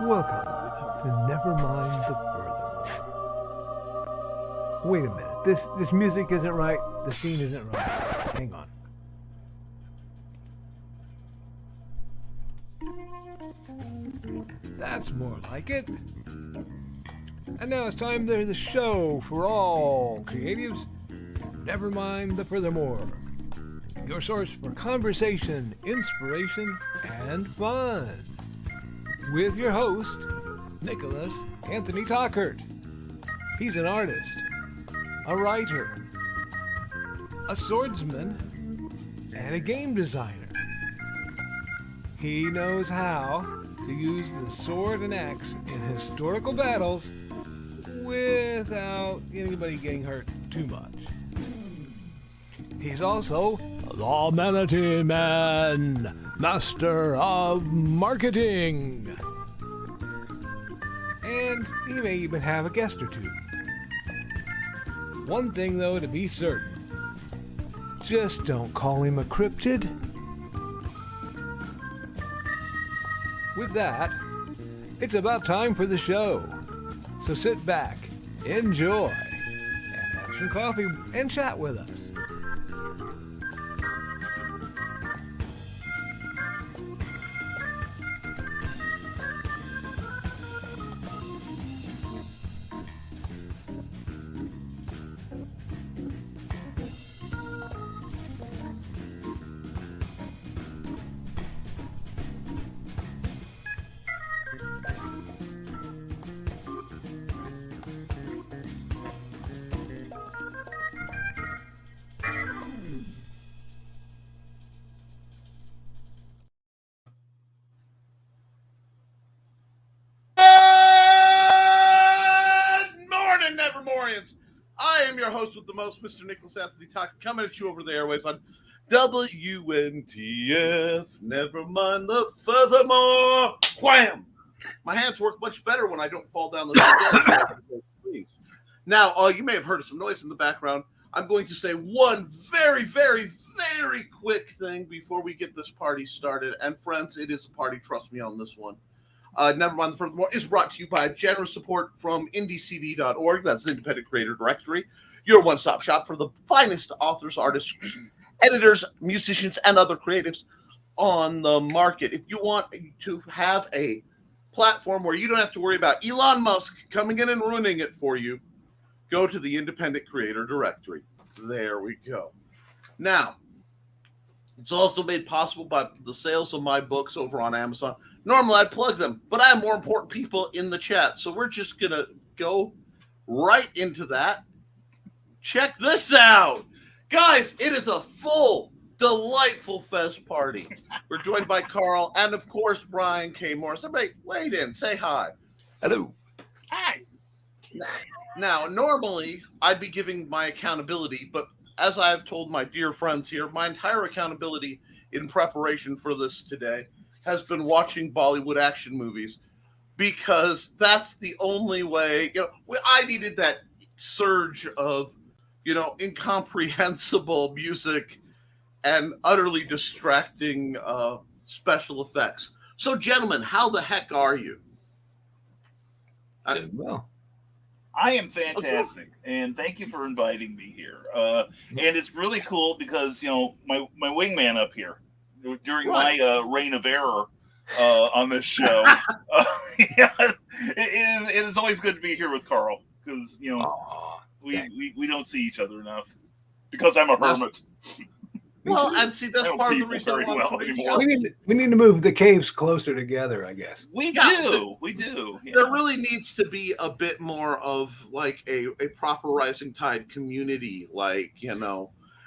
Welcome to Nevermind the Furthermore. Wait a minute. This music isn't right. The scene isn't right. Hang on. That's more like it. And now it's time for the show for all creatives. Nevermind the Furthermore. Your source for conversation, inspiration, and fun. With your host, Nicholas Anthony Tockert. He's an artist, a writer, a swordsman, and a game designer. He knows how to use the sword and axe in historical battles without anybody getting hurt too much. He's also the Manatee Man, master of marketing. And he may even have a guest or two. One thing, though, to be certain. Just don't call him a cryptid. With that, it's about time for the show. So sit back, enjoy, and have some coffee and chat with us. I am your host with the most, Mr. Nicholas Anthony Tockert, coming at you over the airways on WNTF. Never mind the furthermore. Wham! My hands work much better when I don't fall down the stairs. Now, you may have heard some noise in the background. I'm going to say one very, very, very quick thing before we get this party started. And friends, it is a party. Trust me on this one. Nevermind the Furthermore is brought to you by generous support from IndieCD.org. That's the Independent Creator Directory. Your one-stop shop for the finest authors, artists, editors, musicians, and other creatives on the market. If you want to have a platform where you don't have to worry about Elon Musk coming in and ruining it for you, go to the Independent Creator Directory. There we go. Now, it's also made possible by the sales of my books over on Amazon. Normally, I'd plug them, but I have more important people in the chat, so we're just going to go right into that. Check this out. Guys, it is a full, delightful fest party. We're joined by Carl and, of course, Brian K. Morris. Everybody, wait in. Say hi. Hello. Hi. Now, normally, I'd be giving my accountability, but as I've told my dear friends here, my entire accountability in preparation for this today has been watching Bollywood action movies, because that's the only way. I needed that surge of, incomprehensible music and utterly distracting special effects. So, gentlemen, how the heck are you? Well, I am fantastic, and thank you for inviting me here. And it's really cool because, my wingman up here, during my reign of error on this show, it is always good to be here with Carl, because we don't see each other enough, because I'm a hermit. Well, and see, that's part of the reason we need to move the caves closer together, I guess. We do. Yeah. There really needs to be a bit more of like a proper Rising Tide community,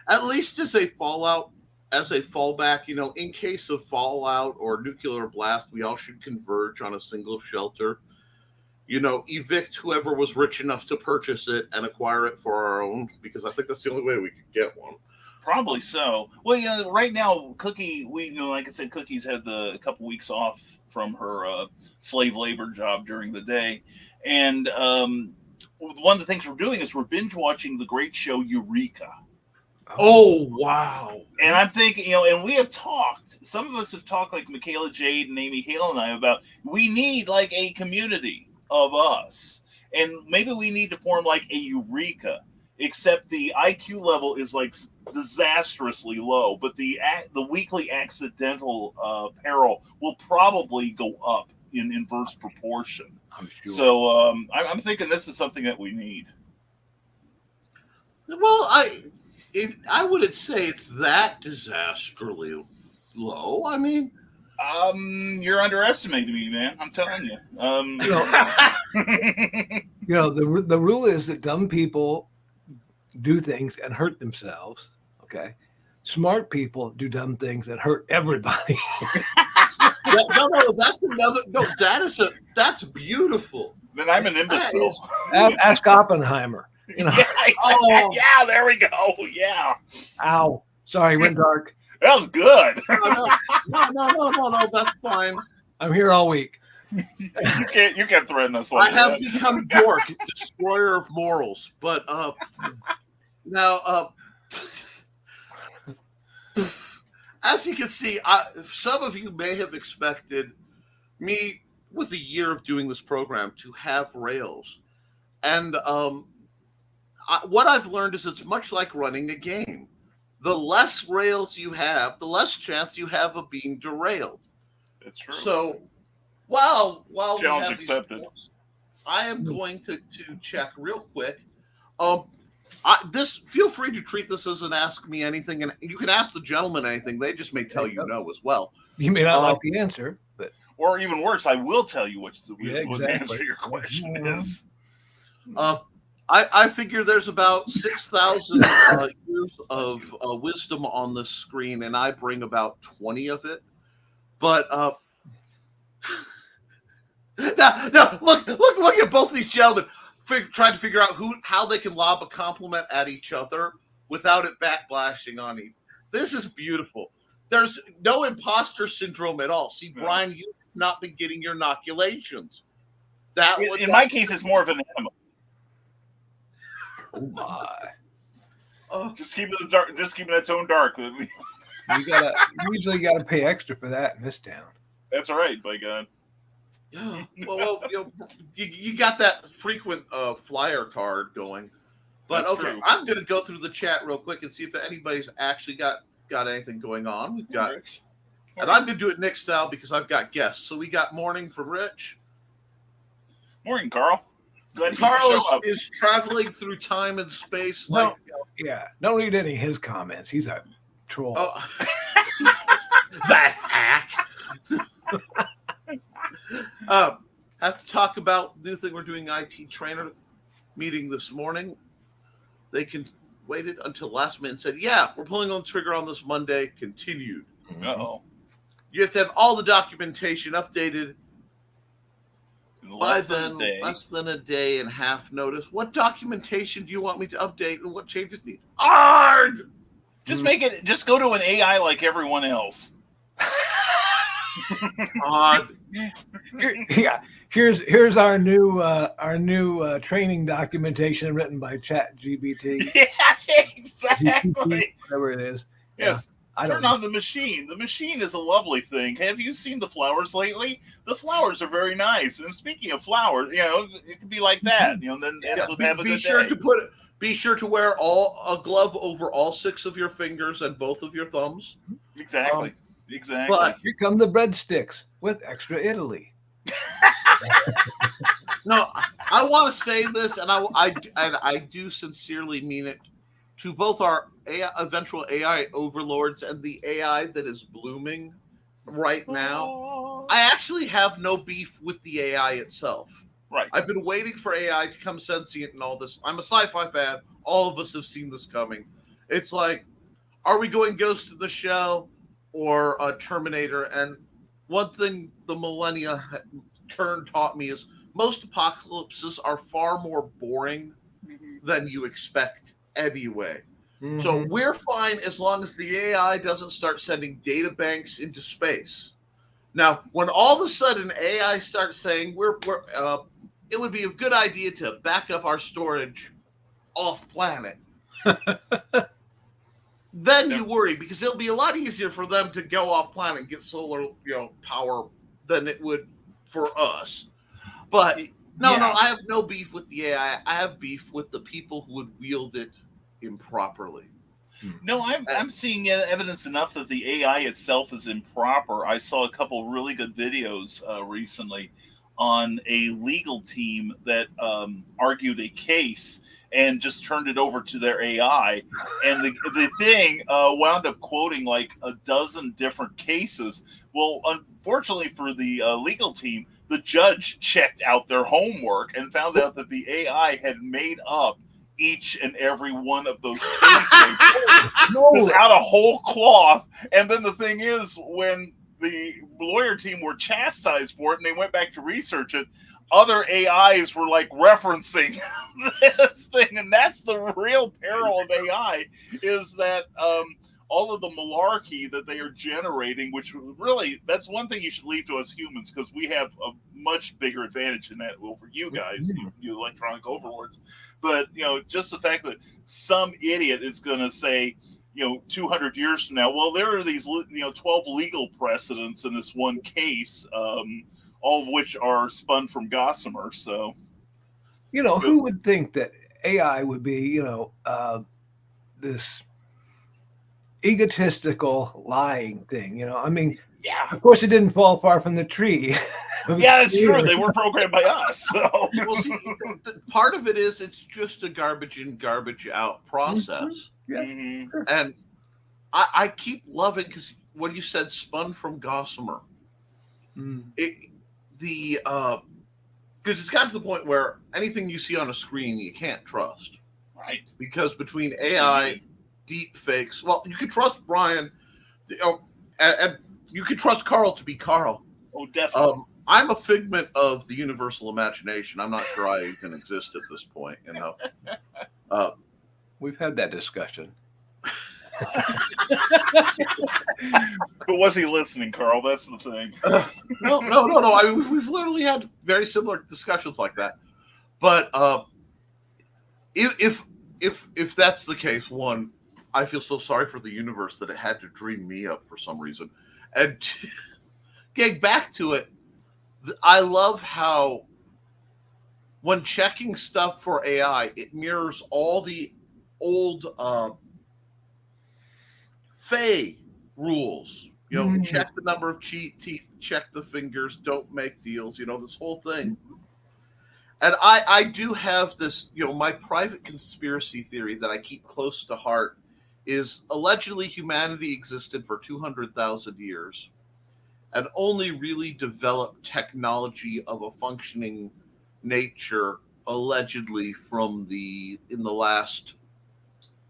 at least as a fallout. As a fallback, in case of fallout or nuclear blast, we all should converge on a single shelter. Evict whoever was rich enough to purchase it and acquire it for our own, because I think that's the only way we could get one. Probably so. Well, right now, Cookie, like I said, Cookie's had a couple weeks off from her slave labor job during the day. And one of the things we're doing is we're binge watching the great show Eureka. Oh, wow. And I'm thinking, and we have talked, some of us have talked, like Michaela Jade and Amy Hale and I, about we need like a community of us. And maybe we need to form like a Eureka, except the IQ level is like disastrously low, but the weekly accidental peril will probably go up in inverse proportion. I'm sure. So I'm thinking this is something that we need. Well, I wouldn't say it's that disastrously low. I mean, you're underestimating me, man. I'm telling you. The rule is that dumb people do things and hurt themselves. Okay, smart people do dumb things and hurt everybody. no, that's another. No, that's beautiful. Then I'm an imbecile. Ask Oppenheimer. Yeah, there we go. Yeah. Ow. Sorry, went dark. That was good. No, that's fine. I'm here all week. You can't threaten us like I have that. become Dork, destroyer of morals. But now, as you can see, some of you may have expected me, with a year of doing this program, to have rails. And what I've learned is it's much like running a game. The less rails you have, the less chance you have of being derailed. It's true. So while challenge we have accepted. These forms, I am going to check real quick. Feel free to treat this as an ask me anything, and you can ask the gentleman anything. They just may tell you no as well. You may not like the answer, but or even worse, I will tell you what the exactly. answer to your question is. I figure there's about 6,000 years of wisdom on this screen, and I bring about 20 of it. But now look at both these gentlemen trying to figure out how they can lob a compliment at each other without it backlashing on each. This is beautiful. There's no imposter syndrome at all. See, Brian, you've not been getting your inoculations. In my case, it's more of an animal. oh my! Just keeping the dark. Just keeping that tone dark. You usually gotta pay extra for that in this town. That's all right, by God. Yeah. Well, you got that frequent flyer card going. But That's okay, true. I'm going to go through the chat real quick and see if anybody's actually got anything going on. We've got, and I'm going to do it Nick style because I've got guests. So we got morning from Rich. Morning, Carl. Glad Carl is traveling through time and space. Don't read any of his comments. He's a troll. Oh, that hack. Have to talk about new thing we're doing IT trainer meeting this morning. They waited until last minute and said, yeah, we're pulling on the trigger on this Monday. Continued. Uh-oh. You have to have all the documentation updated Less than a day and half notice. What documentation do you want me to update and what changes need? ARG! Just go to an AI like everyone else. Odd. Here's our new training documentation written by ChatGPT. Yeah, exactly. Whatever it is. Yes. I Turn on the machine. The machine is a lovely thing. Have you seen the flowers lately? The flowers are very nice. And speaking of flowers, it could be like that. Then ends with have a good day. Be sure to wear a glove over all 6 of your fingers and both of your thumbs. Exactly. Exactly. But here come the breadsticks with extra Italy. No, I want to say this, and I do sincerely mean it to both our eventual AI overlords and the AI that is blooming right now. I actually have no beef with the AI itself. Right. I've been waiting for AI to come sentient and all this. I'm a sci-fi fan. All of us have seen this coming. It's like, are we going Ghost in the Shell or Terminator? And one thing the millennia turn taught me is most apocalypses are far more boring than you expect anyway. Mm-hmm. So we're fine as long as the AI doesn't start sending data banks into space. Now, when all of a sudden AI starts saying it would be a good idea to back up our storage off planet. then you worry because it'll be a lot easier for them to go off planet and get solar, power than it would for us. But no, I have no beef with the AI. I have beef with the people who would wield it improperly. No, I'm seeing evidence enough that the AI itself is improper. I saw a couple really good videos recently on a legal team that argued a case and just turned it over to their AI. And the thing wound up quoting like a dozen different cases. Well, unfortunately for the legal team, the judge checked out their homework and found out that the AI had made up each and every one of those cases just out of whole cloth. And then the thing is, when the lawyer team were chastised for it and they went back to research it, other AIs were like referencing this thing. And that's the real peril of AI, is that all of the malarkey that they are generating, which really, that's one thing you should leave to us humans, because we have a much bigger advantage in that over you guys, you electronic overlords. But, just the fact that some idiot is going to say, 200 years from now, well, there are these, 12 legal precedents in this one case, all of which are spun from Gossamer. So, who would think that AI would be, this egotistical lying thing? Of course, it didn't fall far from the tree. Yeah, it's true. They were programmed by us. So. Well, see, part of it is it's just a garbage in, garbage out process. Mm-hmm. Yeah. Mm-hmm. And I keep loving, because when you said spun from Gossamer, because it's gotten to the point where anything you see on a screen you can't trust. Right. Because between AI, deep fakes, well, you can trust Brian, and you can trust Carl to be Carl. Oh, definitely. I'm a figment of the universal imagination. I'm not sure I even exist at this point, We've had that discussion. But was he listening, Carl? That's the thing. No. I mean, we've literally had very similar discussions like that. But if that's the case, one, I feel so sorry for the universe that it had to dream me up for some reason. And getting back to it, I love how when checking stuff for AI, it mirrors all the old Fae rules. Check the number of teeth, check the fingers, don't make deals, this whole thing. And I do have this, my private conspiracy theory that I keep close to heart is allegedly humanity existed for 200,000 years and only really developed technology of a functioning nature allegedly in the last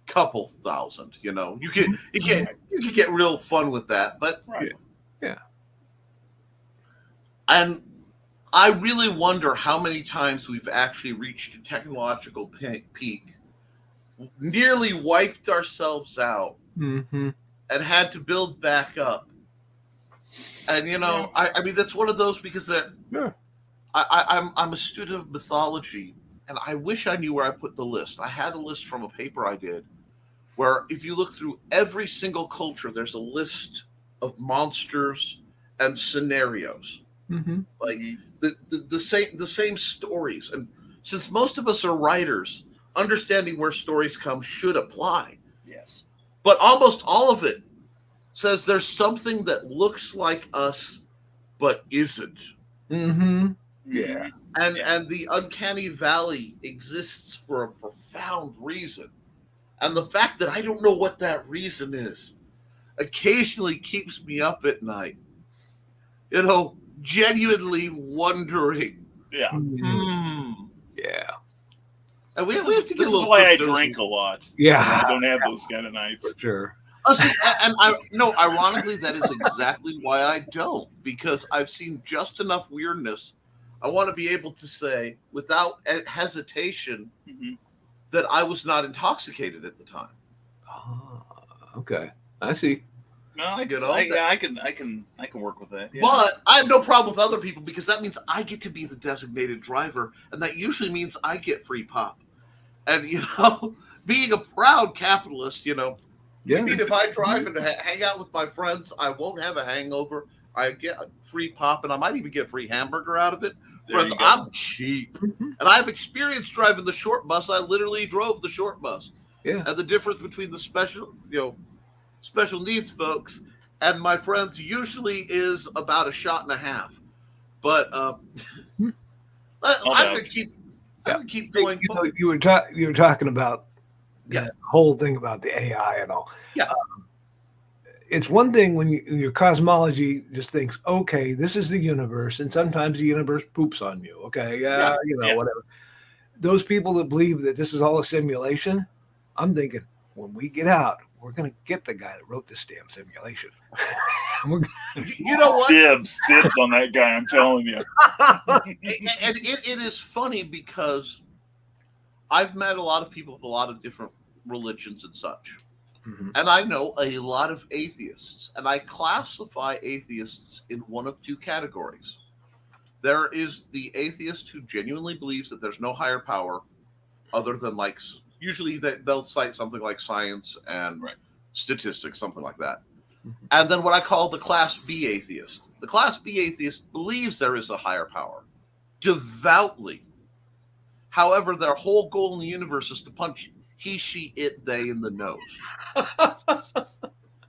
couple thousand. You can get real fun with that, but yeah. And I really wonder how many times we've actually reached a technological peak, nearly wiped ourselves out, and had to build back up. And I mean, that's one of those, because I'm a student of mythology, and I wish I knew where I put the list. I had a list from a paper I did, where if you look through every single culture, there's a list of monsters and scenarios, like the same stories. And since most of us are writers, understanding where stories come should apply. Yes, but almost all of it says there's something that looks like us but isn't. Yeah. And the uncanny valley exists for a profound reason. And the fact that I don't know what that reason is occasionally keeps me up at night. Genuinely wondering. Yeah. Yeah. And we have to get a little. This is why I drink a lot. Yeah. I don't have those kind of nights. For sure. Ironically, that is exactly why I don't, because I've seen just enough weirdness. I want to be able to say without hesitation that I was not intoxicated at the time. Oh, okay. I see. No, I can work with that. Yeah. But I have no problem with other people, because that means I get to be the designated driver, and that usually means I get free pop. And being a proud capitalist, Yeah. I mean, if I drive and hang out with my friends, I won't have a hangover. I get a free pop, and I might even get a free hamburger out of it. There Friends, you go. I'm cheap. And I've experienced driving the short bus. I literally drove the short bus. Yeah. And the difference between the special needs folks and my friends usually is about a shot and a half. But I'm gonna keep going. You were talking about the whole thing about the AI and all. Yeah. It's one thing when your cosmology just thinks, okay, this is the universe, and sometimes the universe poops on you. Okay, whatever. Those people that believe that this is all a simulation, I'm thinking, when we get out, we're gonna get the guy that wrote this damn simulation. You know what? Dibs on that guy. I'm telling you. And it is funny because I've met a lot of people with a lot of different religions and such. Mm-hmm. And I know a lot of atheists, and I classify atheists in one of two categories. There is the atheist who genuinely believes that there's no higher power other than, like, usually they'll cite something like science and statistics, something like that. Mm-hmm. And then what I call the Class B atheist. The Class B atheist believes there is a higher power, devoutly. However, their whole goal in the universe is to punch he, she, it, they in the nose.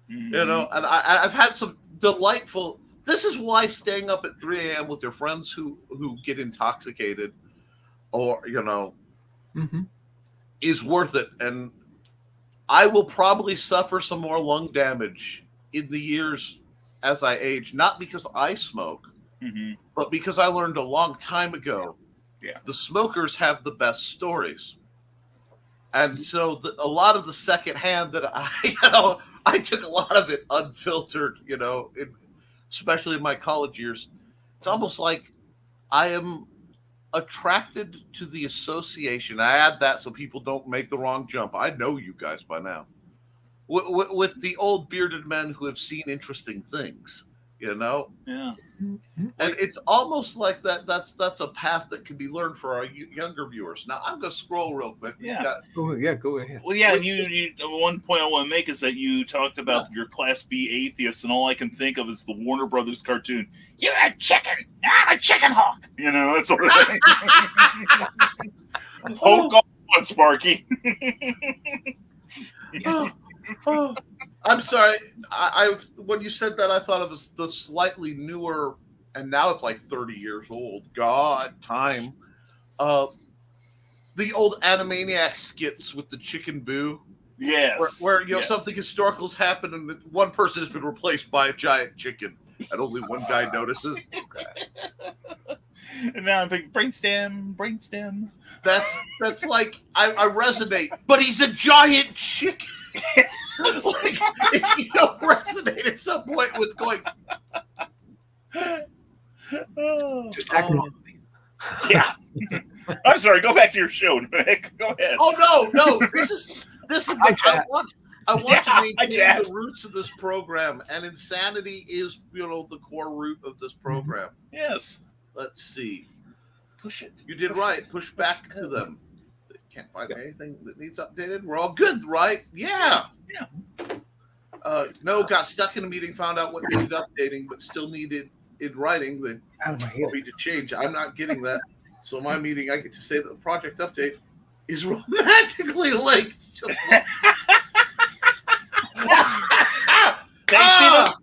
And I've had some delightful. This is why staying up at 3 a.m. with your friends who get intoxicated, or is worth it. And I will probably suffer some more lung damage in the years as I age, not because I smoke, but because I learned a long time ago. Yeah, the smokers have the best stories. And so a lot of the secondhand that I took a lot of it unfiltered, especially in my college years. It's almost like I am attracted to the association. I add that so people don't make the wrong jump. I know you guys by now. With the old bearded men who have seen interesting things, Yeah. And it's almost like that's a path that can be learned for our younger viewers. Now I'm going to scroll real quick. Yeah. Go ahead. Well, yeah. You one point I want to make is that you talked about your Class B atheists, and all I can think of is the Warner Brothers cartoon. You're a chicken. I'm a chicken hawk. That sort of thing. Poke on, Sparky. I'm sorry. I when you said that, I thought it was the slightly newer, and now it's like 30 years old. God, time. The old Animaniacs skits with the chicken boo. Yes. Where something historical has happened, and one person has been replaced by a giant chicken, and only one guy notices. And now I'm thinking, brainstem. That's like I resonate, but he's a giant chicken. Like, if you don't resonate at some point with going, just act normally. Yeah. I'm sorry. Go back to your show, Nick. Go ahead. Oh no. This is. I want to maintain the roots of this program, and insanity is the core root of this program. Yes. Let's see. Push it. You did right. Push back to them. They can't find anything that needs updated. We're all good, right? Yeah. No, got stuck in a meeting, found out what needed updating, but still needed in writing. They want me to change. I'm not getting that. So my meeting, I get to say that the project update is romantically linked to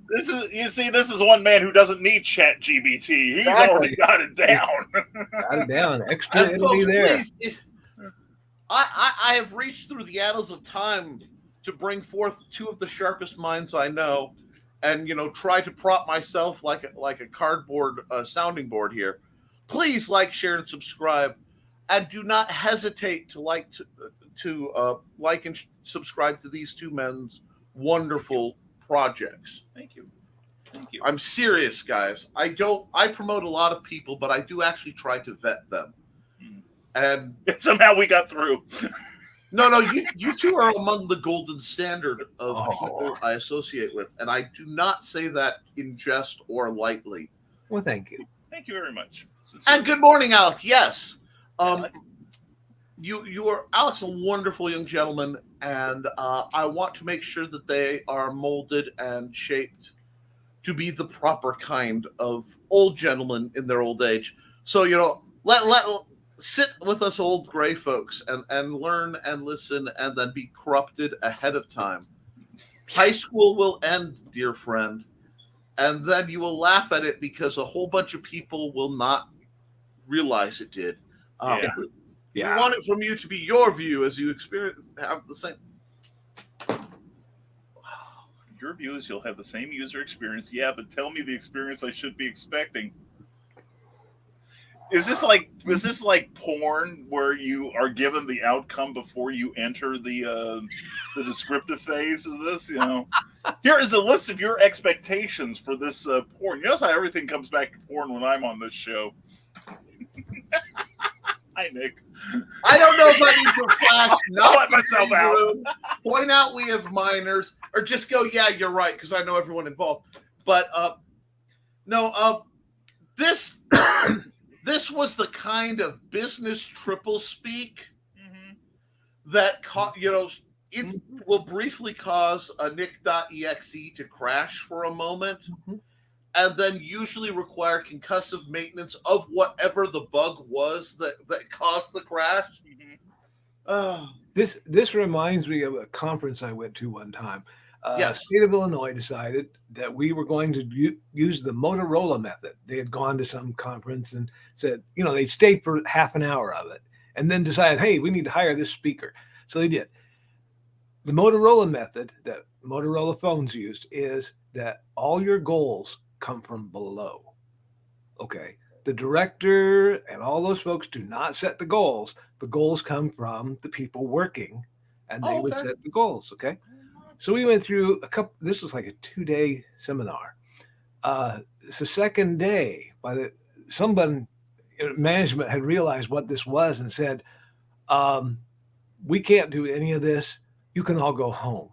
This is one man who doesn't need ChatGPT. He's already got it down. Got it down. Extra entity there. Please, I have reached through the annals of time to bring forth two of the sharpest minds I know, and try to prop myself like a cardboard sounding board here. Please like, share, and subscribe, and do not hesitate to like and subscribe to these two men's wonderful projects. Thank you. I'm serious, guys. I promote a lot of people, but I do actually try to vet them. And somehow we got through. No, you two are among the golden standard of people I associate with, and I do not say that in jest or lightly. Well, thank you. Thank you very much. And good morning, Alec. Yes. you are, Alex, a wonderful young gentleman, and I want to make sure that they are molded and shaped to be the proper kind of old gentlemen in their old age. So let sit with us old gray folks and learn and listen and then be corrupted ahead of time. High school will end, dear friend, and then you will laugh at it because a whole bunch of people will not realize it did. Yeah. We want it from you to be your view as you have the same. Your view is you'll have the same user experience. Yeah, but tell me the experience I should be expecting. Is this like porn where you are given the outcome before you enter the descriptive phase of this? Here is a list of your expectations for this porn. You notice how everything comes back to porn when I'm on this show. Hi, Nick. I don't know if I need to flash. I'll let myself out. Room, point out we have minors, or just go, yeah, you're right, because I know everyone involved. But this this was the kind of business triple speak that it will briefly cause a Nick.exe to crash for a moment. And then usually require concussive maintenance of whatever the bug was that caused the crash. This reminds me of a conference I went to one time. Yes. State of Illinois decided that we were going to use the Motorola method. They had gone to some conference and said, they stayed for half an hour of it and then decided, hey, we need to hire this speaker. So they did. The Motorola method that Motorola phones used is that all your goals come from below. Okay. The director and all those folks do not set the goals. The goals come from the people working, and they would set the goals. Okay. So we went through this was like a 2-day seminar. It's the second day someone management had realized what this was and said, we can't do any of this. You can all go home.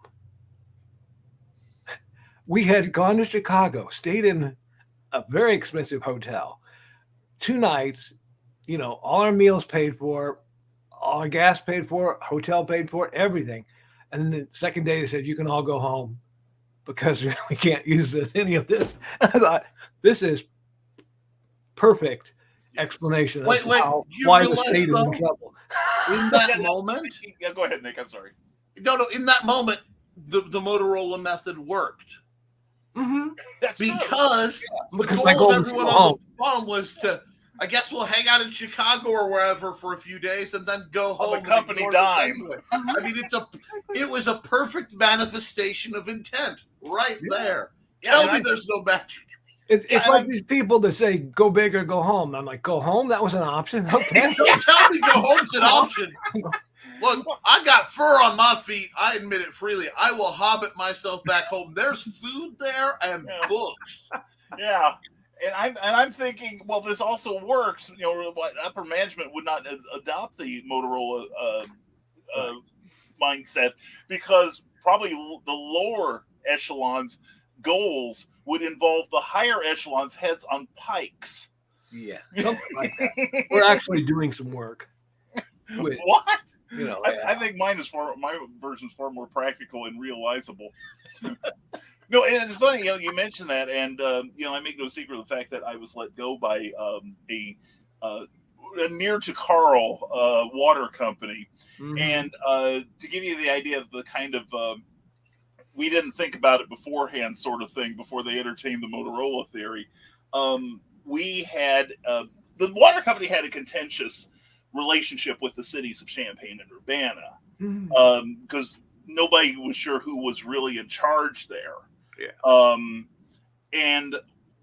We had gone to Chicago, stayed in a very expensive hotel, 2 nights, all our meals paid for, all our gas paid for, hotel paid for, everything. And then the second day they said, you can all go home because we can't use any of this. I thought, this is perfect explanation of why the state is in trouble. In that moment? Yeah, go ahead, Nick. I'm sorry. No, in that moment, the Motorola method worked. That's because the goal of everyone on the phone was to, I guess we'll hang out in Chicago or wherever for a few days and then go home. On the company dime. Anyway. I mean, it was a perfect manifestation of intent right there. Tell me there's no magic. It's like these people that say, go big or go home. I'm like, go home? That was an option? Okay. Don't tell me go home's an option. Look, I got fur on my feet. I admit it freely. I will hobbit myself back home. There's food there and books. Yeah. And I'm thinking, well, this also works. Upper management would not adopt the Motorola mindset because probably the lower echelons goals would involve the higher echelons heads on pikes. Yeah, something like that. We're actually doing some work. What? I think my version is far more practical and realizable. No, and it's funny, you mentioned that, and I make no secret of the fact that I was let go by a near to Carl water company, and to give you the idea of the kind of we didn't think about it beforehand, sort of thing, before they entertained the Motorola theory. We had the water company had a contentious relationship with the cities of Champaign and Urbana because nobody was sure who was really in charge there. Yeah. And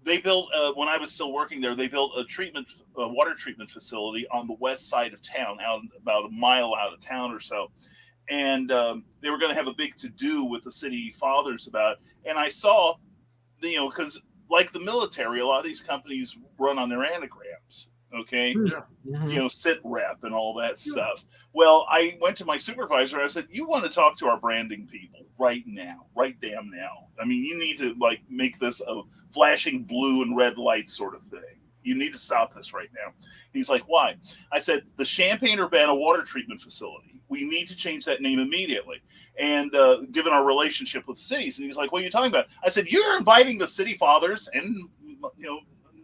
they built when I was still working there, they built a water treatment facility on the west side of town, out about a mile out of town or so. And they were going to have a big to-do with the city fathers about it. And I saw, because like the military, a lot of these companies run on their anagrams. Okay. Yeah. Sit rep and all that stuff. Well, I went to my supervisor. I said, you want to talk to our branding people right now, right damn now. I mean, you need to make this a flashing blue and red light sort of thing. you need to stop this right now. He's like, why? I said, the Champaign-Urbana water treatment facility. We need to change that name immediately. And given our relationship with cities, and he's like, what are you talking about? I said, you're inviting the city fathers and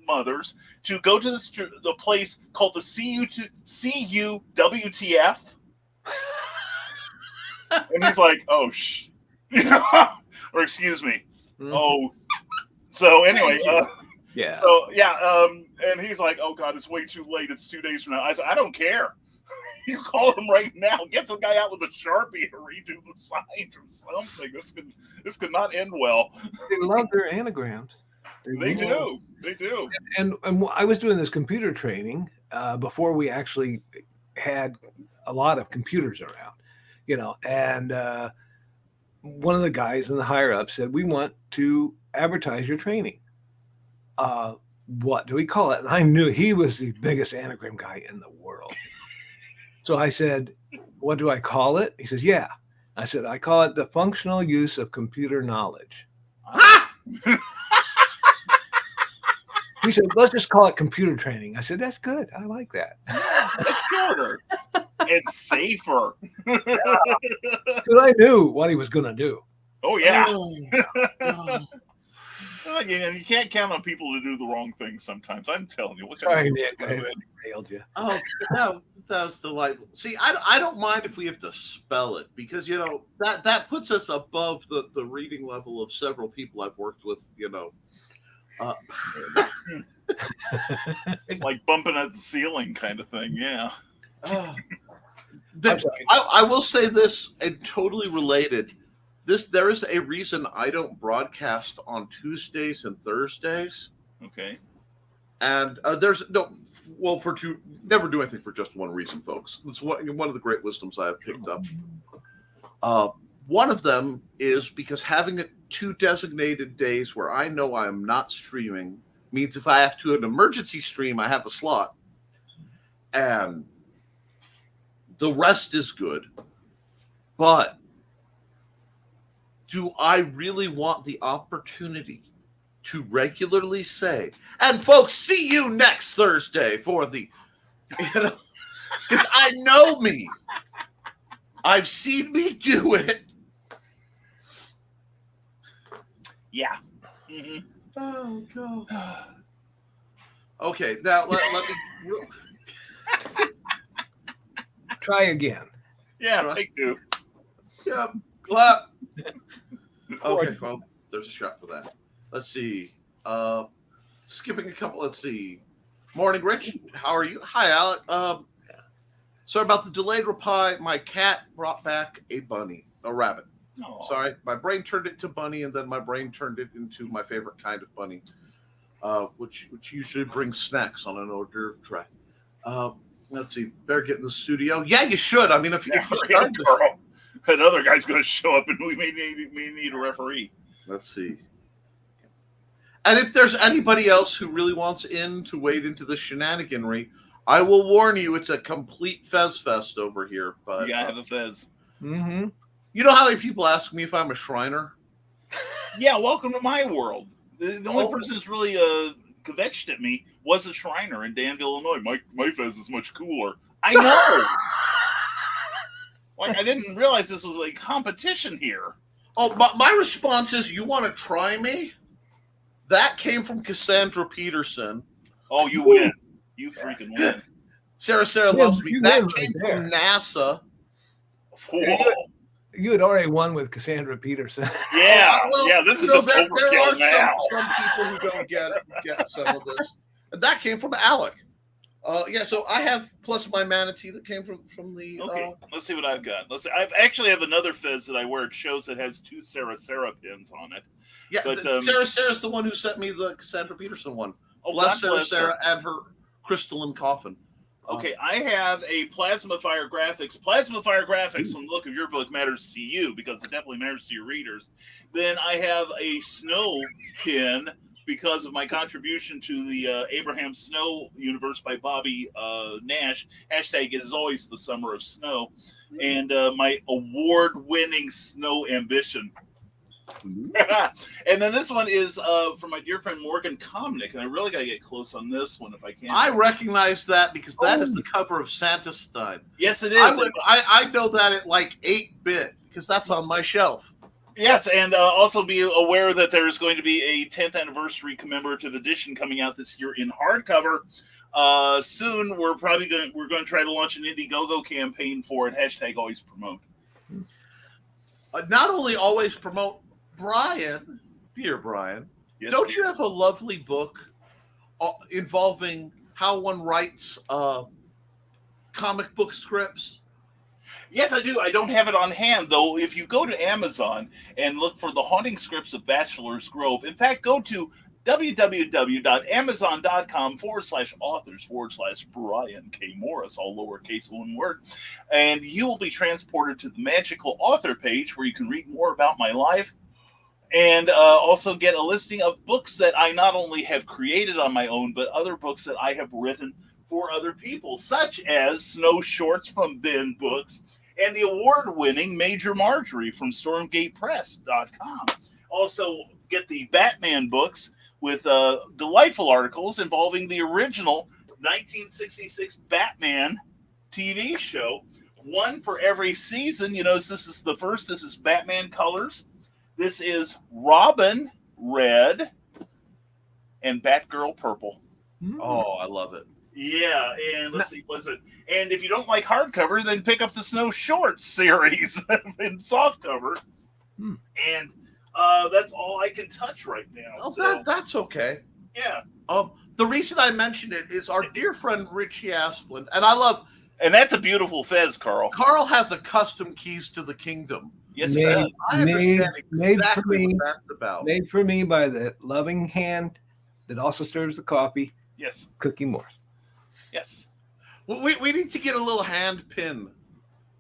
mothers to go to the place called the CUWTF. And he's like, oh, or excuse me. Mm-hmm. Oh, so anyway, yeah. So yeah, and he's like, oh God, it's way too late. It's 2 days from now. I said, I don't care. You call him right now. Get some guy out with a Sharpie to redo the signs or something. This could not end well. They love their anagrams. They do. And I was doing this computer training before we actually had a lot of computers around, and one of the guys in the higher up said, we want to advertise your training. What do we call it? And I knew he was the biggest anagram guy in the world. So I said, what do I call it? He says, yeah. I said, I call it the functional use of computer knowledge. He said, let's just call it computer training. I said, that's good. I like that. It's shorter. It's safer. Because I knew what he was going to do. Oh, yeah. You can't count on people to do the wrong thing sometimes. I'm telling you. Sorry, Nick. I failed you. Oh, that was delightful. See, I don't mind if we have to spell it because, that puts us above the reading level of several people I've worked with, like bumping at the ceiling kind of thing. Yeah. I will say this, and totally related. There is a reason I don't broadcast on Tuesdays and Thursdays. Okay. And never do anything for just one reason, folks. It's one of the great wisdoms I have picked up. One of them is because having 2 designated days where I know I am not streaming means if I have to an emergency stream, I have a slot. And the rest is good. But do I really want the opportunity to regularly say, and folks, see you next Thursday for the, because I know me. I've seen me do it. Yeah. Mm-hmm. Oh, God. Okay, now let me try again. Yeah, take 2. Yeah, clap. Okay, well, there's a shot for that. Let's see. Skipping a couple. Let's see. Morning, Rich. How are you? Hi, Alec. Sorry about the delayed reply. My cat brought back a rabbit. Aww. Sorry, my brain turned it to bunny, and then my brain turned it into my favorite kind of bunny, which usually brings snacks on an hors d'oeuvre tray. Let's see. Better get in the studio. Yeah, you should. I mean, if you start this, another guy's going to show up, and we may need a referee. Let's see. And if there's anybody else who really wants to wade into the shenaniganry, I will warn you, it's a complete fez fest over here. But you gotta have a fez. Mm-hmm. You know how many people ask me if I'm a Shriner? Yeah, welcome to my world. The only person that's really kvetched at me was a Shriner in Danville, Illinois. My fez is much cooler. I know. Like, I didn't realize this was a competition here. Oh, my response is, you want to try me? That came from Cassandra Peterson. Oh, you win. You freaking win. Sarah loves me. That came from NASA. Whoa. You had already won with Cassandra Peterson. Yeah, this is just overkill now. Some people who don't get some of this. And that came from Alec. So I have plus my manatee that came from the. Okay, let's see what I've got. I actually have another fez that I wear. It shows it has 2 Sarah pins on it. Yeah, but Sarah's the one who sent me the Cassandra Peterson one. Oh, bless Sarah and her crystalline coffin. Okay, I have a Plasma Fire Graphics. Plasma Fire Graphics, when the look of your book matters to you because it definitely matters to your readers. Then I have a snow pin because of my contribution to the Abraham Snow universe by Bobby Nash. Hashtag it is always the summer of snow. And my award-winning Snow Ambition. And then this one is from my dear friend Morgan Komnick, and I really got to get close on this one if I can. I recognize that because that is the cover of Santa Stud. Yes, it is. I know that at like 8-bit because that's on my shelf. Yes, and also be aware that there's going to be a 10th anniversary commemorative edition coming out this year in hardcover. Soon, we're going to try to launch an Indiegogo campaign for it. # always promote. Not only always promote, Brian, dear Brian, yes, don't you have a lovely book involving how one writes comic book scripts? Yes, I do. I don't have it on hand, though. If you go to Amazon and look for the haunting scripts of Bachelor's Grove, in fact, go to www.amazon.com/authors/Brian K. Morris, all lowercase, one word, and you will be transported to the magical author page where you can read more about my life and also get a listing of books that I not only have created on my own, but other books that I have written for other people, such as Snow Shorts from Ben Books and the award-winning Major Marjorie from StormgatePress.com. Also, get the Batman books with delightful articles involving the original 1966 Batman TV show. One for every season. You notice this is the first. This is Batman Colors. This is Robin Red and Batgirl Purple. Oh, I love it. Yeah, and let's see, was it? And if you don't like hardcover, then pick up the Snow Shorts series in softcover. And that's all I can touch right now. Oh, so. that's okay. Yeah. The reason I mentioned it is our dear friend Richie Asplund, and I love. And that's a beautiful fez, Carl. Carl has a custom Keys to the Kingdom. Yes, he does. I understand exactly what that's about. Made for me by the loving hand that also serves the coffee. Yes. Cookie Morse. Yes. Well, we need to get a little hand pin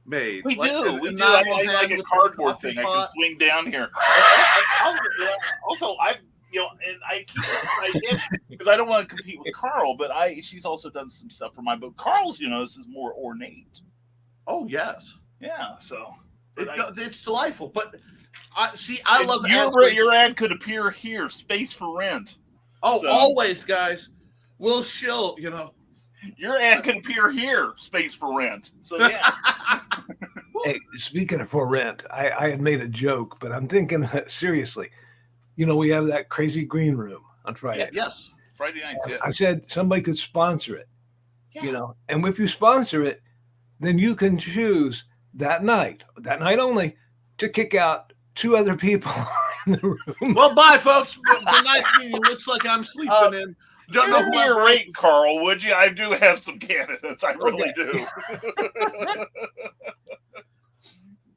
made. We do. I like a cardboard thing I can swing down here. Also, I've and I keep it because I don't want to compete with Carl, but she's also done some stuff for my book. Carl's, this is more ornate. Oh yes. Yeah. So it's delightful, but I love your ad could appear here. Space for rent. Oh, so, always, guys. We'll shill. Your ad can appear here, space for rent. So, yeah. Hey, speaking of for rent, I had made a joke, but I'm thinking seriously. We have that crazy green room on Friday. Yeah, yes. Friday nights, yes. I said somebody could sponsor it, yeah. And if you sponsor it, then you can choose that night only, to kick out 2 other people in the room. Well, bye, folks. The nice meeting. Looks like I'm sleeping in. Don't know who your rate, Carl, would you? I do have some candidates. I really do.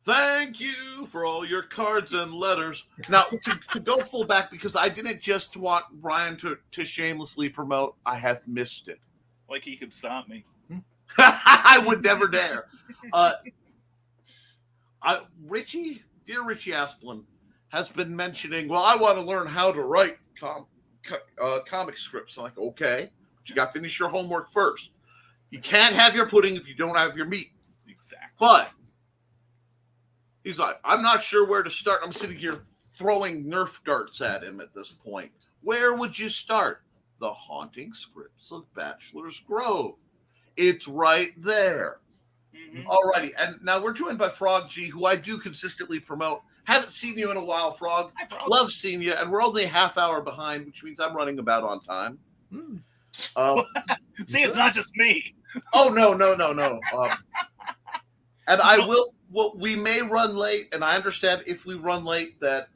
Thank you for all your cards and letters. Now, to go full back, because I didn't just want Brian to shamelessly promote, I have missed it. Like he could stop me. I would never dare. Dear Richie Asplund, has been mentioning, well, I want to learn how to write comic scripts. I'm like, okay, but you got to finish your homework first. You can't have your pudding if you don't have your meat. Exactly. But he's like, I'm not sure where to start. I'm sitting here throwing Nerf darts at him at this point. Where would you start? The Haunting Scripts of Bachelor's Grove. It's right there. Mm-hmm. Alrighty, and now we're joined by Frog G, who I do consistently promote. Haven't seen you in a while, Frog. Hi, Frog. Love seeing you, and we're only a half hour behind, which means I'm running about on time. See, it's not just me. Oh, no. And I will. Well, we may run late, and I understand if we run late that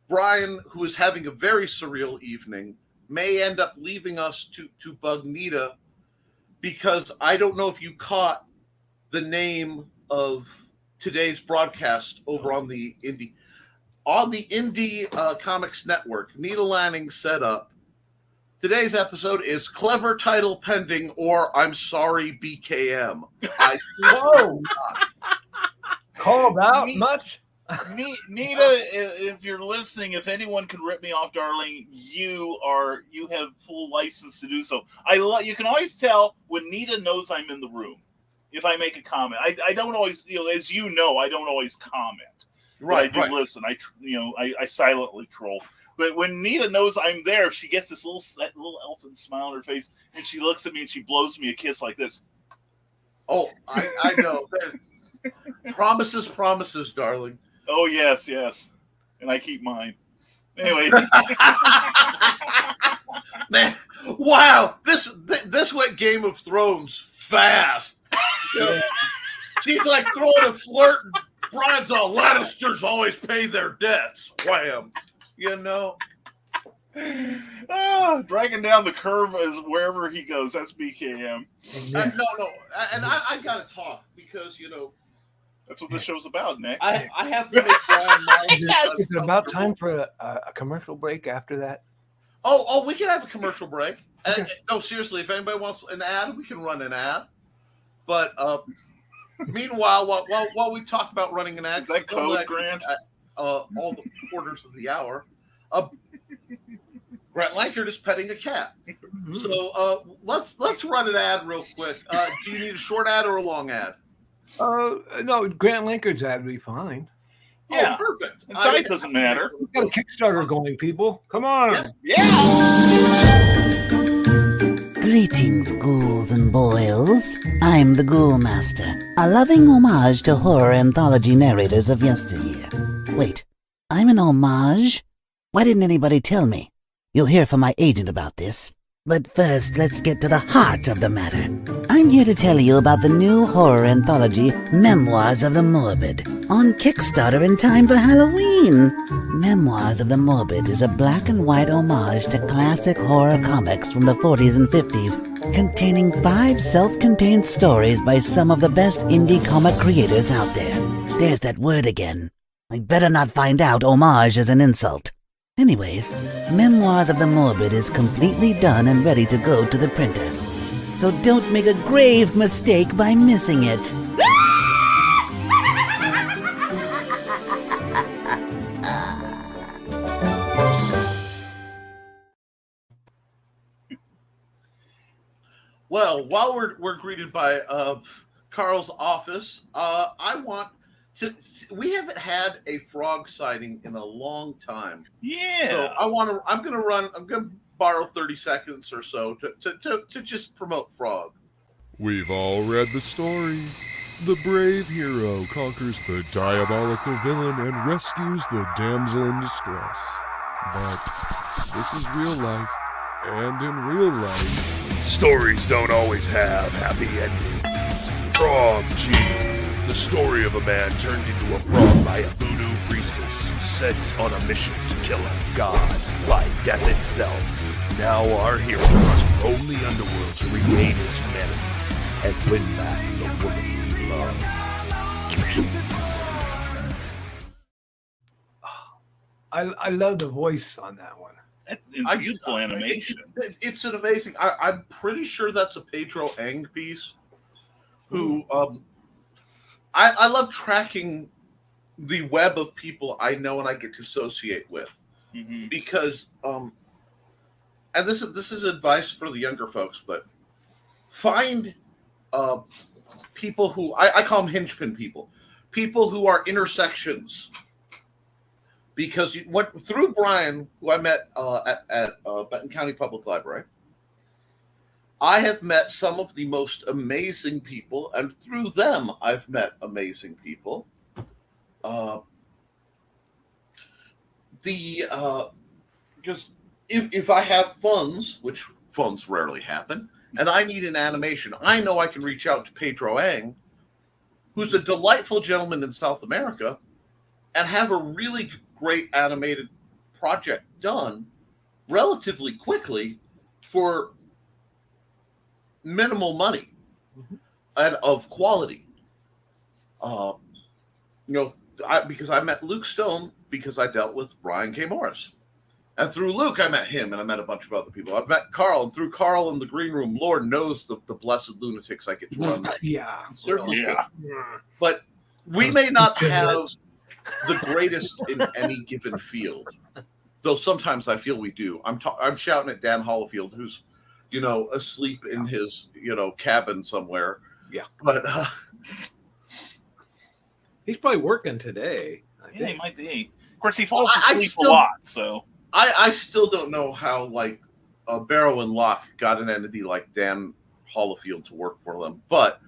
Brian, who is having a very surreal evening, may end up leaving us to bug Nita, because I don't know if you caught the name of today's broadcast over on the Indie Comics Network. Nita Lanning set up. Today's episode is Clever Title Pending, or I'm Sorry, BKM. Whoa! Called out much? Nita, if you're listening, if anyone can rip me off, darling, you have full license to do so. You can always tell when Nita knows I'm in the room if I make a comment. I don't always, as you know, I don't always comment. I do listen. I silently troll. But when Nita knows I'm there, she gets that little elfin smile on her face, and she looks at me and she blows me a kiss like this. Oh, I know. Promises, darling. Oh, yes. And I keep mine. Anyway. Man, wow. This went Game of Thrones fast. Yeah. She's like throwing a flirt. Brian's all, Lannisters always pay their debts. Wham. Dragging down the curve as wherever he goes. That's BKM. No. And I got to talk because, that's what this show's about, Nick. I have to make Brian Is it about time for a commercial break after that? Oh, we can have a commercial break. Okay. No, seriously, if anybody wants an ad, we can run an ad. But meanwhile, while we talk about running an ad, is that code, Grant? All the quarters of the hour, Grant Lankard is petting a cat. So let's run an ad real quick. Do you need a short ad or a long ad? No, Grant Lankard's ad would be fine. Yeah, perfect. And size doesn't matter. We've got a Kickstarter going, people. Come on. Yeah. Greetings, ghouls and boils. I'm the Ghoul Master, a loving homage to horror anthology narrators of yesteryear. Wait, I'm an homage? Why didn't anybody tell me? You'll hear from my agent about this. But first, let's get to the heart of the matter. I'm here to tell you about the new horror anthology, Memoirs of the Morbid, on Kickstarter in time for Halloween. Memoirs of the Morbid is a black and white homage to classic horror comics from the 40s and 50s, containing 5 self-contained stories by some of the best indie comic creators out there. There's that word again. I'd better not find out homage is an insult. Anyways, Memoirs of the Morbid is completely done and ready to go to the printer. So don't make a grave mistake by missing it. Well, while we're greeted by Carl's office, I want to. We haven't had a frog sighting in a long time. Yeah. So I'm gonna borrow 30 seconds or so to just promote frog. We've all read the story. The brave hero conquers the diabolical villain and rescues the damsel in distress. But this is real life, and in real life, stories don't always have happy endings. Frog G, the story of a man turned into a frog by a voodoo priestess sent on a mission to kill a god by death itself. Now our hero must roam the underworld to regain his humanity and win back the woman he loves. I love the voice on that one. Beautiful animation. It's an amazing. I'm pretty sure that's a Pedro Ang piece. Who I love tracking the web of people I know and I get to associate with, because and this is advice for the younger folks, but find people who I call them hinge-pin people who are intersections. Because through Brian, who I met at Benton County Public Library, I have met some of the most amazing people, and through them, I've met amazing people. Because if I have funds, which funds rarely happen, and I need an animation, I know I can reach out to Pedro Ang, who's a delightful gentleman in South America, and have a really great animated project done relatively quickly for minimal money and of quality. Because I met Luke Stone because I dealt with Brian K. Morris. And through Luke, I met him, and I met a bunch of other people. I've met Carl, and through Carl in the green room, Lord knows the blessed lunatics I get to run. Yeah. But we may not have the greatest in any given field, though sometimes I feel we do. I'm shouting at Dan Hollifield, who's asleep in his cabin somewhere. Yeah, but he's probably working today. Yeah, he might be. Of course, he falls I asleep still- a lot, so. I still don't know how like Barrow and Locke got an entity like Dan Hollifield to work for them, but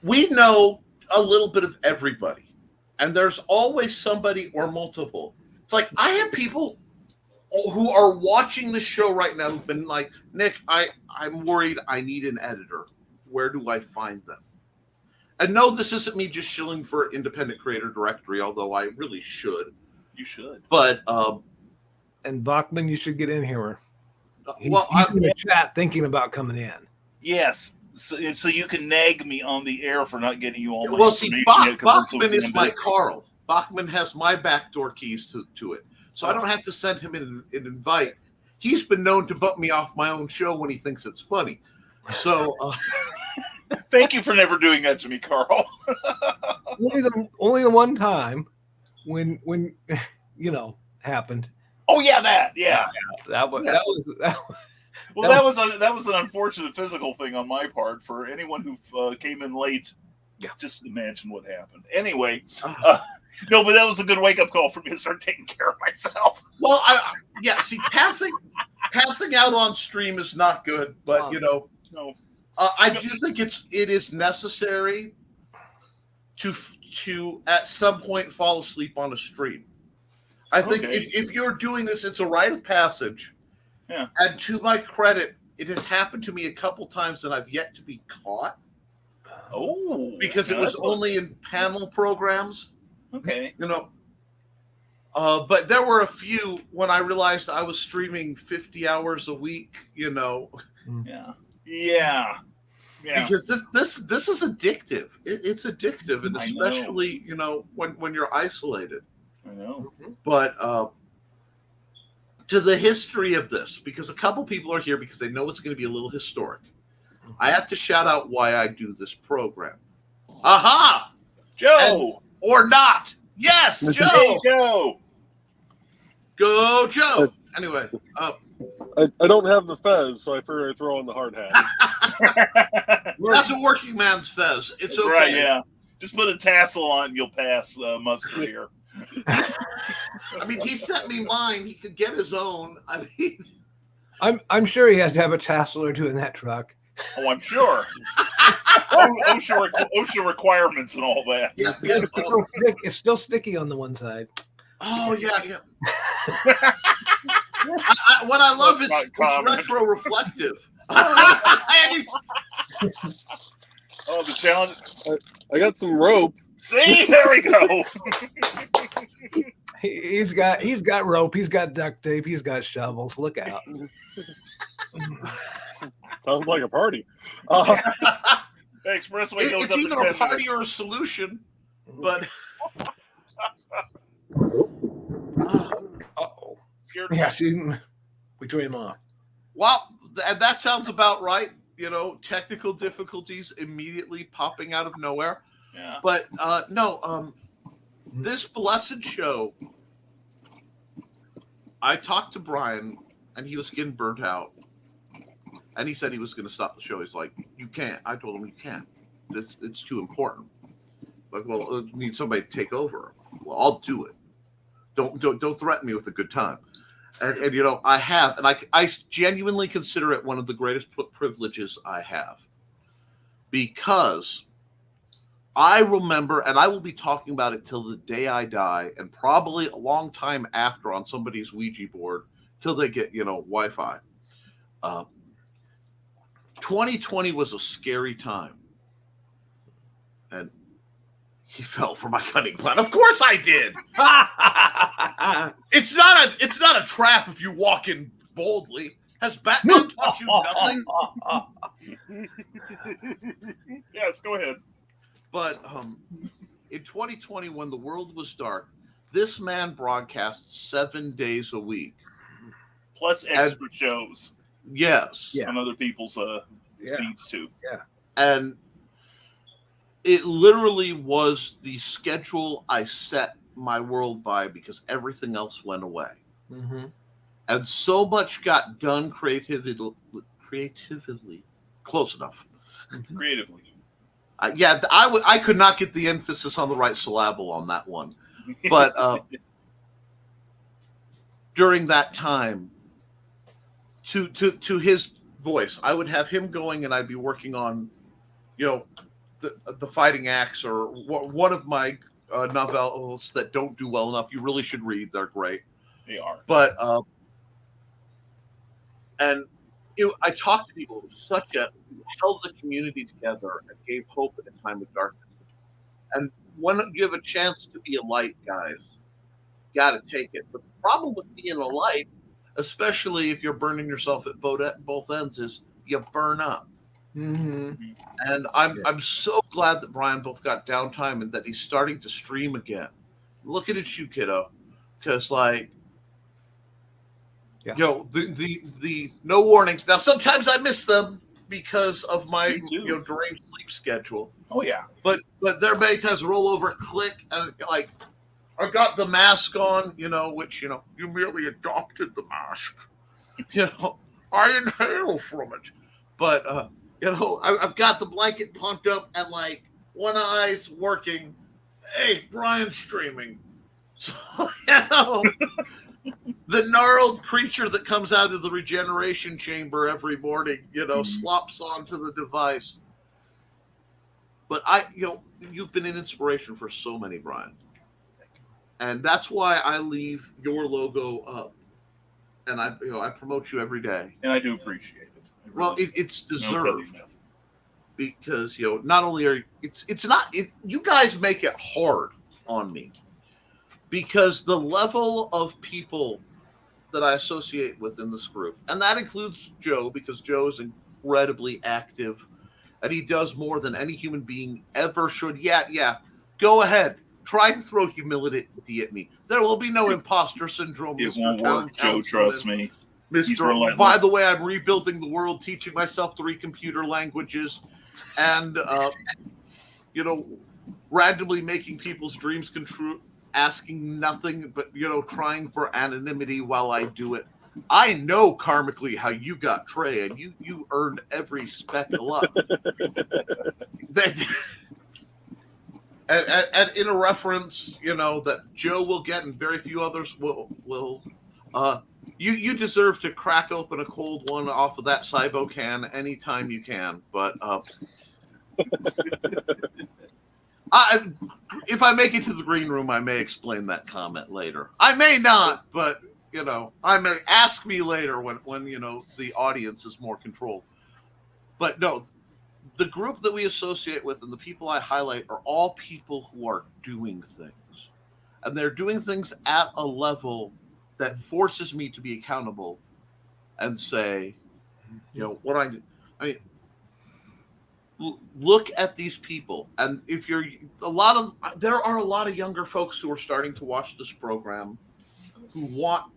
we know a little bit of everybody, and there's always somebody or multiple. It's like I have people who are watching the show right now who've been like, Nick, I'm worried. I need an editor. Where do I find them? And no, this isn't me just shilling for Independent Creator Directory, although I really should. You should. But And Bachman, you should get in here. He's well, in the chat thinking about coming in. Yes. So you can nag me on the air for not getting you all my well, see, information yet, 'cause I'm so Bachman is damn my busy. Carl. Bachman has my backdoor keys to it, so I don't have to send him an invite. He's been known to bump me off my own show when he thinks it's funny. So. Thank you for never doing that to me, Carl. only the one time when happened. Oh yeah, that. Yeah. That was Well, that was an unfortunate physical thing on my part. For anyone who came in late, just imagine what happened. Anyway, no, but that was a good wake up call for me to start taking care of myself. Well, see, passing out on stream is not good, but no. I do think it is necessary to at some point fall asleep on a stream. I think if you're doing this, it's a rite of passage. Yeah. And to my credit, it has happened to me a couple times and I've yet to be caught. Oh, because it was only in panel programs. Okay. But there were a few when I realized I was streaming 50 hours a week. Yeah. Yeah. Because this is addictive. It's addictive, and especially when you're isolated. I know. But to the history of this, because a couple people are here because they know it's going to be a little historic. I have to shout out why I do this program. Aha, Joe, or not? Yes, Joe. Hey, Joe. Go, Joe. Anyway, I don't have the fez, so I figure I throw on the hard hat. That's a working man's fez. It's okay. Right, yeah. Just put a tassel on, you'll pass muster here. I mean, he sent me mine. He could get his own. I mean, I'm sure he has to have a tassel or two in that truck. Oh, I'm sure. OSHA requirements and all that. Yeah. It's still sticky on the one side. Oh, yeah. What I love is it's retro reflective. Oh, the challenge. I got some rope. See, there we go. He's got rope. He's got duct tape. He's got shovels. Look out. Sounds like a party. The expressway goes it's up either in a 10 party minutes. or a solution, but Uh-oh. Scared Yeah, we threw him off. well, and that sounds about right. Technical difficulties immediately popping out of nowhere. Yeah. But this blessed show, I talked to Brian, and he was getting burnt out. And he said he was going to stop the show. He's like, you can't. I told him, you can't. It's too important. Like, well, I need somebody to take over. Well, I'll do it. Don't threaten me with a good time. And I have. And I genuinely consider it one of the greatest privileges I have. Because I remember, and I will be talking about it till the day I die, and probably a long time after on somebody's Ouija board, till they get, Wi-Fi. 2020 was a scary time. And he fell for my cunning plan. Of course I did. It's not a trap if you walk in boldly. Has Batman taught you nothing? Yes, go ahead. But in 2020, when the world was dark, this man broadcast 7 days a week. Plus extra shows. Yes. On other people's feeds too. Yeah. And it literally was the schedule I set my world by because everything else went away. Mm-hmm. And so much got done creatively. Close enough. Creatively. I could not get the emphasis on the right syllable on that one. But during that time, to his voice, I would have him going, and I'd be working on, the Fighting Axe, or one of my novels that don't do well enough. You really should read; they're great. They are. But I talked to people who held the community together and gave hope in a time of darkness. And when you have a chance to be a light, guys, you got to take it. But the problem with being a light, especially if you're burning yourself at both ends, is you burn up. Mm-hmm. And I'm so glad that Brian both got downtime and that he's starting to stream again. Looking at you, kiddo, because the no warnings. Now sometimes I miss them because of my deranged sleep schedule. Oh yeah. But there are many times roll over, click, and like I got the mask on, which you merely adopted the mask. I inhale from it. But I've got the blanket pumped up and like one eye's working. Hey, Brian's streaming. So the gnarled creature that comes out of the regeneration chamber every morning, slops onto the device. But you've been an inspiration for so many, Brian. And that's why I leave your logo up. And I promote you every day. And I do appreciate it. Well, it's deserved. Because, not only are you guys make it hard on me. Because the level of people that I associate with in this group, and that includes Joe, because Joe is incredibly active, and he does more than any human being ever should. Yeah. Go ahead. Try to throw humility at me. There will be no imposter syndrome. It won't work, Joe. Trust me. Mr. By the way, I'm rebuilding the world, teaching myself 3 computer languages, and randomly making people's dreams come true. Asking nothing but, trying for anonymity while I do it. I know karmically how you got Trey, and you earned every speck of luck. and in a reference, that Joe will get and very few others will you deserve to crack open a cold one off of that Cybo can anytime you can. But if I make it to the green room, I may explain that comment later. I may not, but I may ask me later when the audience is more controlled. But no, the group that we associate with and the people I highlight are all people who are doing things, and they're doing things at a level that forces me to be accountable and say, what I do. I mean, look at these people, and if there are a lot of younger folks who are starting to watch this program who want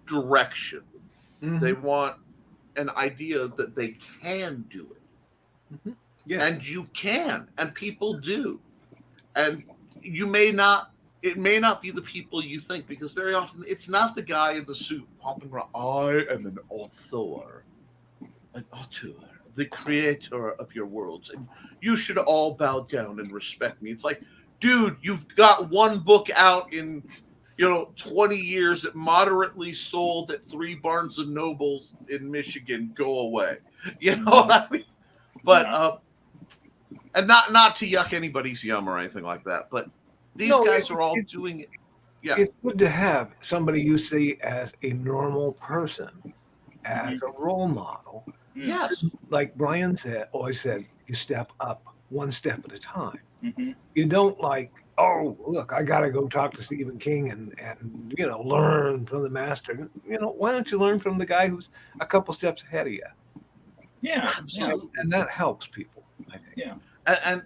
direction. Mm-hmm. They want an idea that they can do it. Mm-hmm. Yeah. And you can, and people do. And it may not be the people you think, because very often it's not the guy in the suit popping around. I am an author, the creator of your worlds, and you should all bow down and respect me. It's like, dude, you've got one book out in 20 years that moderately sold at 3 Barnes and Nobles in Michigan. Go away. You know what I mean? But and not to yuck anybody's yum or anything like that, but these guys are all doing it. Yeah, it's good to have somebody you see as a normal person, as a role model. Yes, like Brian always said, you step up one step at a time. Mm-hmm. You don't oh, look, I got to go talk to Stephen King and learn from the master. Why don't you learn from the guy who's a couple steps ahead of you? Yeah, and that helps people, I think. Yeah. And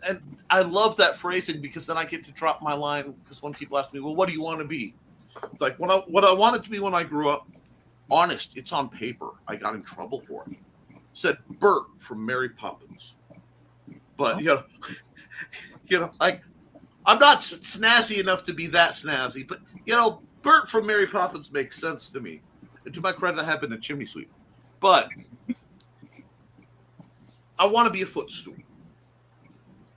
I love that phrasing, because then I get to drop my line, because when people ask me, well, what do you want to be? It's like, what I wanted to be when I grew up, honest, it's on paper. I got in trouble for it. Said Bert from Mary Poppins. But, I'm not snazzy enough to be that snazzy, but, Bert from Mary Poppins makes sense to me. And to my credit, I have been a chimney sweep. But I want to be a footstool.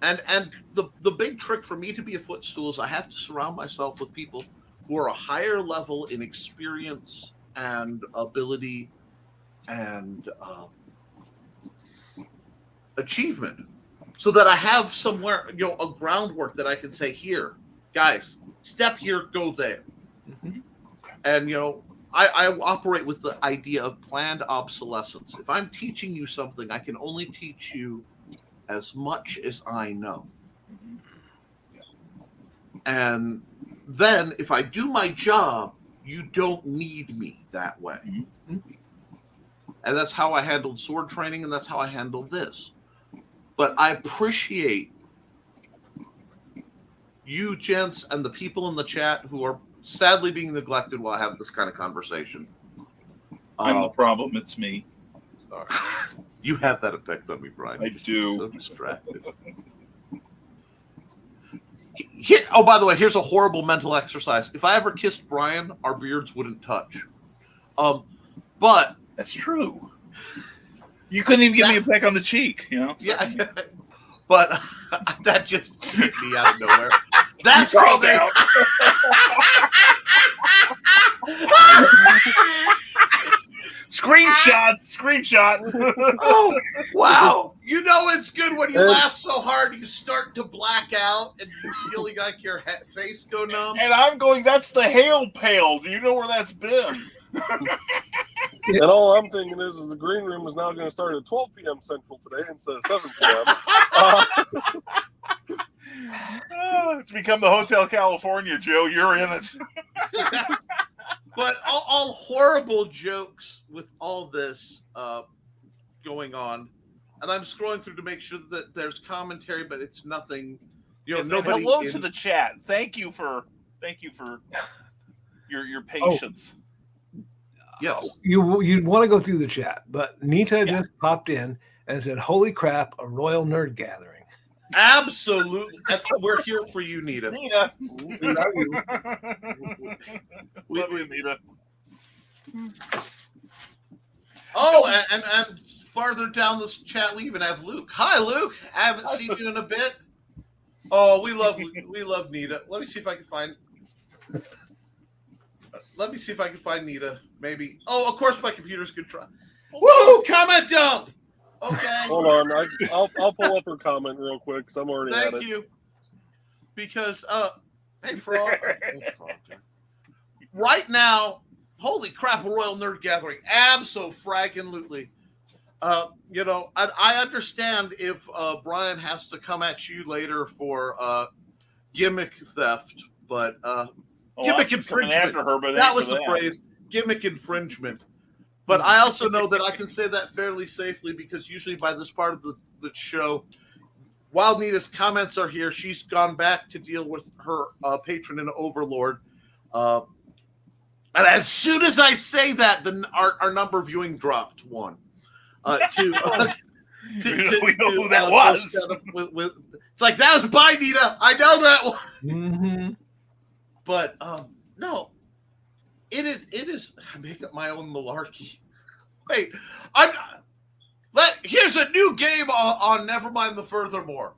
And the big trick for me to be a footstool is I have to surround myself with people who are a higher level in experience and ability and achievement, so that I have somewhere, a groundwork that I can say, here, guys, step here, go there. Mm-hmm. And I operate with the idea of planned obsolescence. If I'm teaching you something, I can only teach you as much as I know. And then if I do my job, you don't need me that way. Mm-hmm. And that's how I handled sword training, and that's how I handle this. But I appreciate you gents and the people in the chat who are sadly being neglected while I have this kind of conversation. I'm the problem. It's me. Sorry. You have that effect on me, Brian. I do. So distracted. Oh, by the way, here's a horrible mental exercise. If I ever kissed Brian, our beards wouldn't touch. But that's true. You couldn't even give me a peck on the cheek, So. Yeah, but that just hit me out of nowhere. That's called out. Screenshot. Oh, wow. It's good when you laugh so hard you start to black out and you feel like your face go numb. And I'm going, that's the hail pail. Do you know where that's been? And all I'm thinking is the green room is now going to start at 12 p.m. Central today instead of 7 p.m. It's become the Hotel California, Joe. You're in it. But all horrible jokes with all this going on. And I'm scrolling through to make sure that there's commentary, but it's nothing. Nobody. Hello to the chat. Thank you for your patience. Yes. You want to go through the chat, but Nita just popped in and said, "Holy crap, a royal nerd gathering." Absolutely. We're here for you, Nita. Nita. We love you. Love you, Nita. Oh, and farther down this chat, we even have Luke. Hi, Luke. I haven't seen you in a bit. Oh, we love Nita. Let me see if I can find. Nita. Maybe. Oh, of course, my computer's good. Try. Woo! Comment dump. Okay. Hold on, I'll pull up her comment real quick because I'm already at it. Thank you. Because hey, Frog. Right now, holy crap, a royal nerd gathering. Abso-fraggin-lutely. I understand if Brian has to come at you later for gimmick theft, but gimmick infringement. After her, but that was the phrase, gimmick infringement. But I also know that I can say that fairly safely because usually by this part of the show, while Nita's comments are here, she's gone back to deal with her patron and overlord. And as soon as I say that, our number viewing dropped one. We know who that was. It's like, that was by Nita. I know that one. Mm-hmm. But no, it is. I make up my own malarkey. Wait, here's a new game on Nevermind the Furthermore.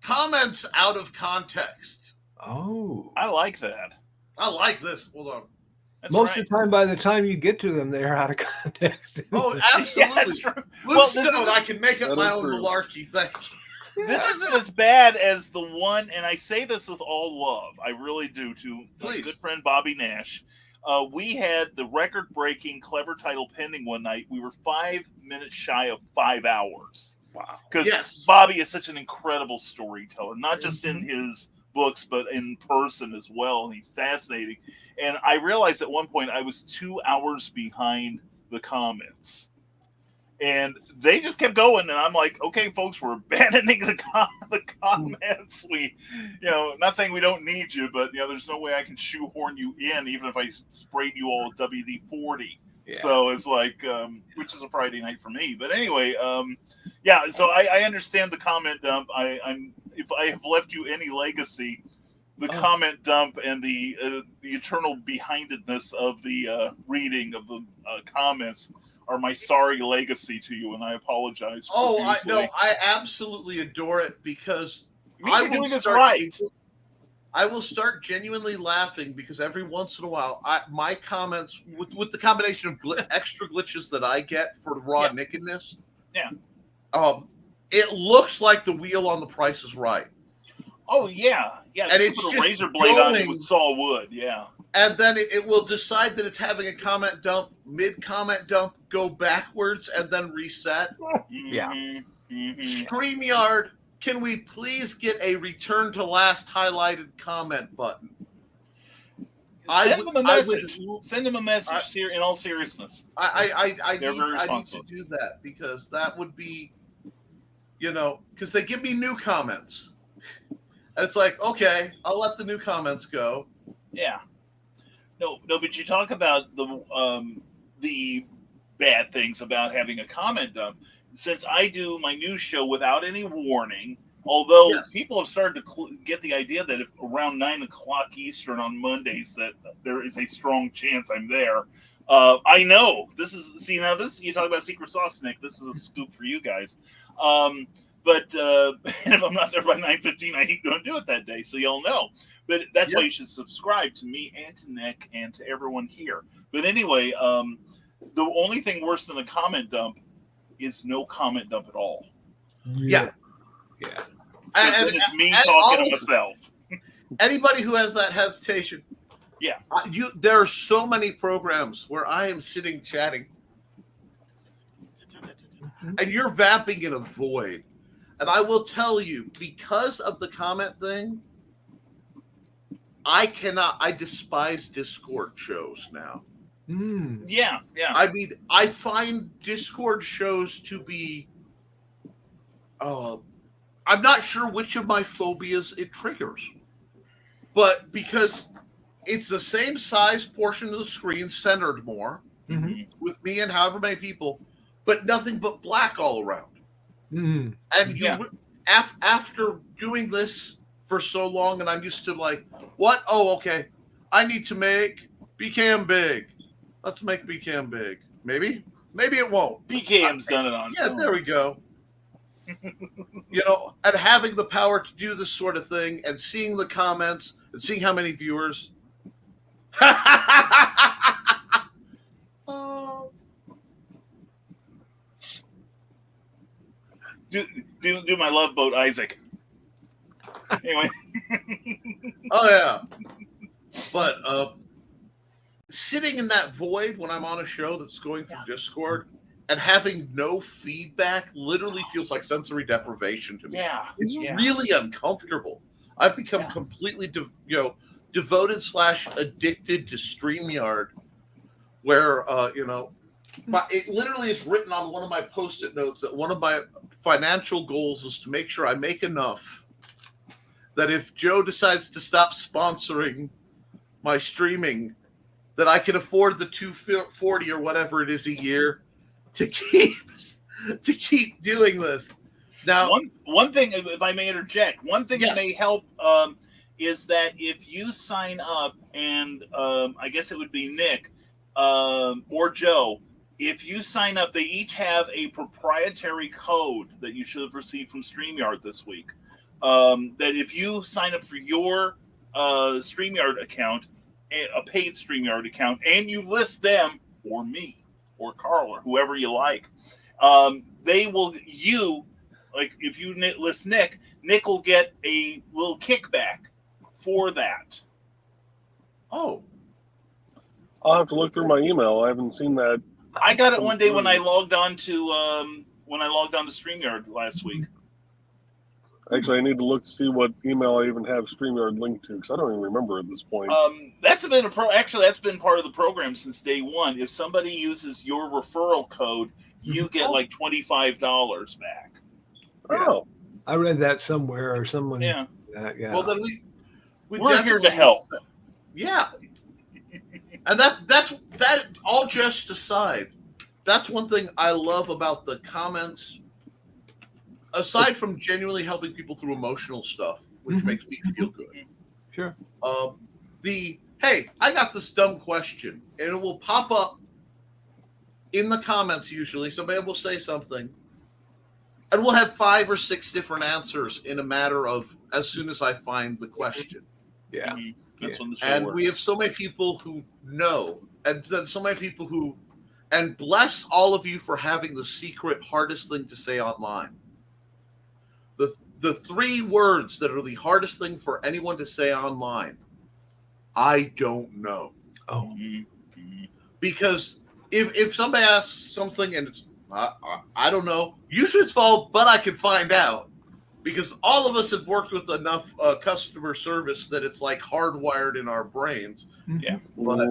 Comments out of context. Oh, I like that. I like this. Hold on. That's most right. of the time, by the time you get to them, they're out of context. Oh, absolutely. Yeah, that's true. Luke Stone, I can make up my own malarkey. Thank you. This isn't as bad as the one, and I say this with all love. I really do. To my good friend Bobby Nash. We had the record-breaking clever title pending one night. We were 5 minutes shy of 5 hours. Wow. Because Bobby is such an incredible storyteller, not just in his books, but in person as well. And he's fascinating. And I realized at one point I was 2 hours behind the comments. And they just kept going, and I'm like, okay, folks, we're abandoning the comments. We, not saying we don't need you, but there's no way I can shoehorn you in, even if I sprayed you all with WD-40. Yeah. So it's like, which is a Friday night for me. But anyway, so I understand the comment dump. If I have left you any legacy, the comment dump and the eternal behindedness of the reading of the comments are my sorry legacy to you, and I apologize. I absolutely adore it because You're doing this right. I will start genuinely laughing because every once in a while, my comments with the combination of extra glitches that I get for the raw nickedness, it looks like the wheel on The Price is Right. Oh yeah. And it's put a just razor blade on it with saw wood. Yeah. And then it will decide that it's having a comment dump, mid-comment dump, go backwards, and then reset. Yeah. StreamYard, can we please get a return to last highlighted comment button? Send them a message. Send them a message in all seriousness. I need to do that because that would be, because they give me new comments. And it's like, okay, I'll let the new comments go. Yeah. No, but you talk about the bad things about having a comment dump. Since I do my news show without any warning, although people have started to get the idea that if around 9 o'clock Eastern on Mondays that there is a strong chance I'm there. I know this you talk about secret sauce, Nick. This is a scoop for you guys. But if I'm not there by 9:15, I ain't going to do it that day, so y'all know. But that's why you should subscribe to me and to Nick and to everyone here. But anyway, the only thing worse than a comment dump is no comment dump at all. Yeah. And it's me talking to myself. Anybody who has that hesitation, there are so many programs where I am sitting chatting, and you're vamping in a void. And I will tell you, because of the comment thing, I despise Discord shows now. Yeah. I mean, I find Discord shows to be, I'm not sure which of my phobias it triggers. But because it's the same size portion of the screen, centered more, with me and however many people, but nothing but black all around. And after doing this for so long, and I'm used to like, what? Oh, okay. I need to make BCam big. Let's make BCam big. Maybe it won't. BCam's done it on. Yeah, there we go. And having the power to do this sort of thing, and seeing the comments, and seeing how many viewers. Do my love boat, Isaac. Anyway. Oh yeah. But sitting in that void when I'm on a show that's going through Discord and having no feedback literally feels like sensory deprivation to me. Yeah. It's really uncomfortable. I've become completely devoted / addicted to StreamYard, where but it literally is written on one of my post-it notes that one of my financial goals is to make sure I make enough that if Joe decides to stop sponsoring my streaming, that I can afford the $240 or whatever it is a year to keep doing this. Now, one thing, if I may interject, one thing that may help is that if you sign up, and I guess it would be Nick or Joe. If you sign up, they each have a proprietary code that you should have received from StreamYard this week. That if you sign up for your StreamYard account, a paid StreamYard account, and you list them, or me, or Carl, or whoever you like, they will, like if you list Nick will get a little kickback for that. Oh. I'll have to look through my email. I haven't seen that. I got it one day when I logged on to StreamYard last week. Actually, I need to look to see what email I even have StreamYard linked to, because I don't even remember at this point. That's been that's been part of the program since day one. If somebody uses your referral code, you get like $25 back. Oh, I read that somewhere, or someone. Yeah. Well, then we're here to help. Yeah. And that's all just aside. That's one thing I love about the comments. Aside from genuinely helping people through emotional stuff, which makes me feel good. Sure. Hey, I got this dumb question, and it will pop up in the comments usually. Somebody will say something. And we'll have 5 or 6 different answers in a matter of as soon as I find the question. Yeah. That's when the show And works. we have so many people who know, and then so many people who, and bless all of you for having the secret hardest thing to say online. The 3 words that are the hardest thing for anyone to say online. I don't know. Oh. Because if somebody asks something and it's I don't know, usually it's false, but I can find out. Because all of us have worked with enough customer service that it's like hardwired in our brains. Yeah. But,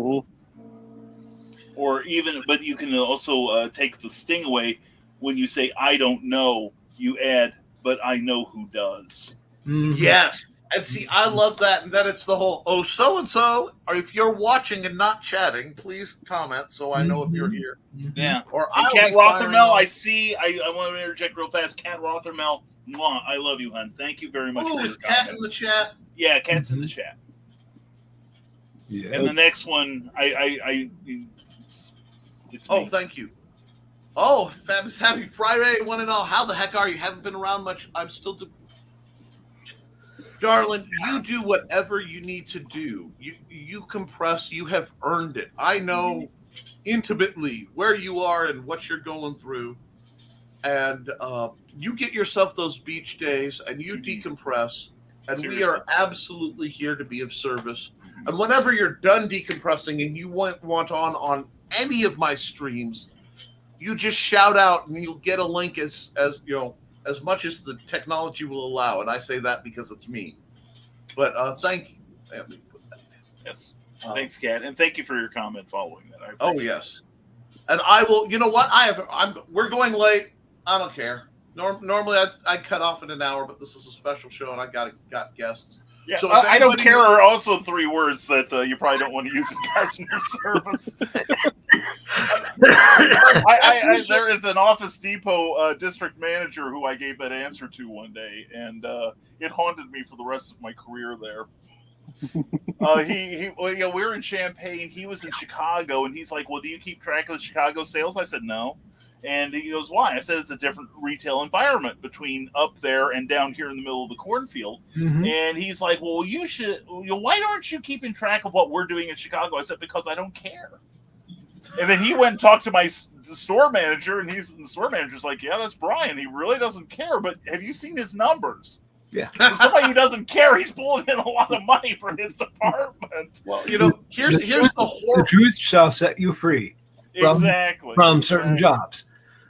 or even, but you can also take the sting away when you say, I don't know, you add, but I know who does. yes. And see, I love that. And then it's the whole, oh, so-and-so, or if you're watching and not chatting, please comment so I know if you're here. Yeah. Or And I'll Kat be firing Rothermel, off. I want to interject real fast. Kat Rothermel, mwah, I love you, hon. Thank you very much Oh, for is your Kat comment. in the chat? Yeah, Kat's in the chat. Yeah. And the next one, it's Oh, me. thank you. Oh, fabulous. Happy Friday, one and all. How the heck are you? Haven't been around much. I'm still... Darling, you do whatever you need to do. You compress. You have earned it. I know intimately where you are and what you're going through. And you get yourself those beach days and you decompress. And we Seriously. are absolutely here to be of service. And whenever you're done decompressing and you want on any of my streams, you just shout out and you'll get a link as you know, as much as the technology will allow. And I say that because it's me. But thank you. Yes. Thanks, Kat. And thank you for your comment following that. I Oh, appreciate yes. And I will, you know what? We're going late. I don't care. Normally I'd cut off in an hour, but this is a special show and I got guests. Yeah, So if I don't anybody- care are also 3 words that you probably don't want to use in customer service. There is an Office Depot district manager who I gave that answer to one day, and it haunted me for the rest of my career there. We were in Champaign. He was in Chicago, and he's like, "Well, do you keep track of the Chicago sales?" I said, "No." And he goes, "Why?" I said, "It's a different retail environment between up there and down here in the middle of the cornfield." And he's like, "Well, you should. Why aren't you keeping track of what we're doing in Chicago?" I said, "Because I don't care." And then he went and talked to my store manager, and the store manager's like, "Yeah, that's Brian. He really doesn't care. But have you seen his numbers? Yeah. For somebody who doesn't care, he's pulling in a lot of money for his department." Well, you know, here's the The horror. truth shall set you free Exactly. from certain jobs.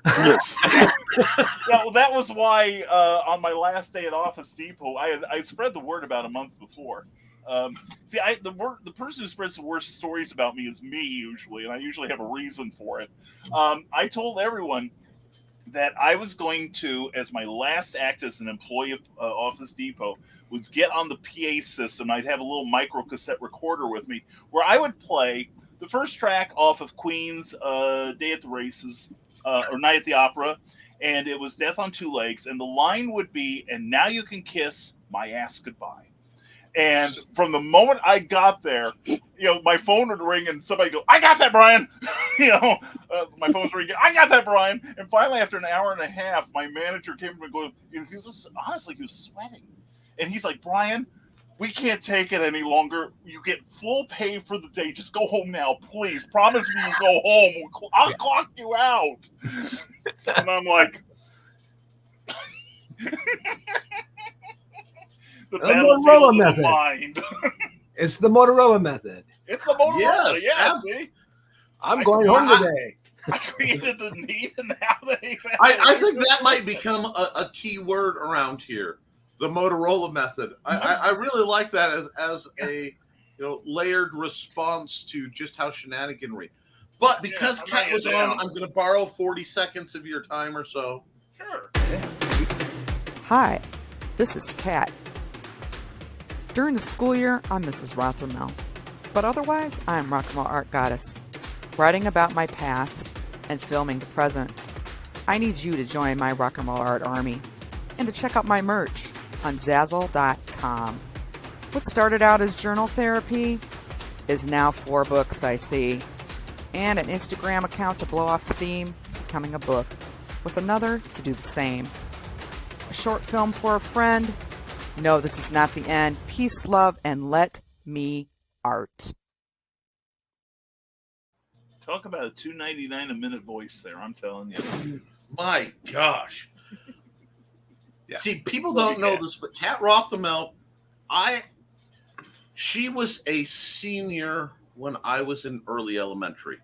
Well, that was why on my last day at Office Depot, I spread the word about a month before. The person who spreads the worst stories about me is me usually, and I usually have a reason for it. I told everyone that I was going to, as my last act as an employee of Office Depot, was get on the PA system. I'd have a little micro cassette recorder with me where I would play the first track off of Queen's Day at the Races, or Night at the Opera, and it was Death on Two Legs, and the line would be, "And now you can kiss my ass goodbye." And from the moment I got there, my phone would ring and somebody go, "I got that, Brian." My phone's ringing, "I got that, Brian." And finally, after an hour and a half, my manager came and go, honestly, he was sweating. And he's like, "Brian, we can't take it any longer. You get full pay for the day. Just go home now, please. Promise me you go home. I'll clock you out." And I'm like, the Motorola battlefield of the method. mind. It's the Motorola method. It's the Motorola. Yes, Yeah, absolutely. see? I'm going home today. I created the need, and now they. I think that might become a key word around here. The Motorola method. I really like that as a layered response to just how shenaniganry. But because I'm Kat writing was it on, down. I'm going to borrow 40 seconds of your time or so. Sure. Hi, this is Kat. During the school year, I'm Mrs. Rothermel. But otherwise, I'm Rock and Roll Art Goddess, writing about my past and filming the present. I need you to join my Rock and Roll Art army and to check out my merch on Zazzle.com. What started out as journal therapy is now 4 books, I see, and an Instagram account to blow off steam, becoming a book, with another to do the same. a short film for a friend. No, this is not the end. Peace, love, and let me art. Talk about a $2.99 a minute voice there. I'm telling you. My gosh. Yeah. See, people don't know this, but Kat Rothamel, she was a senior when I was in early elementary.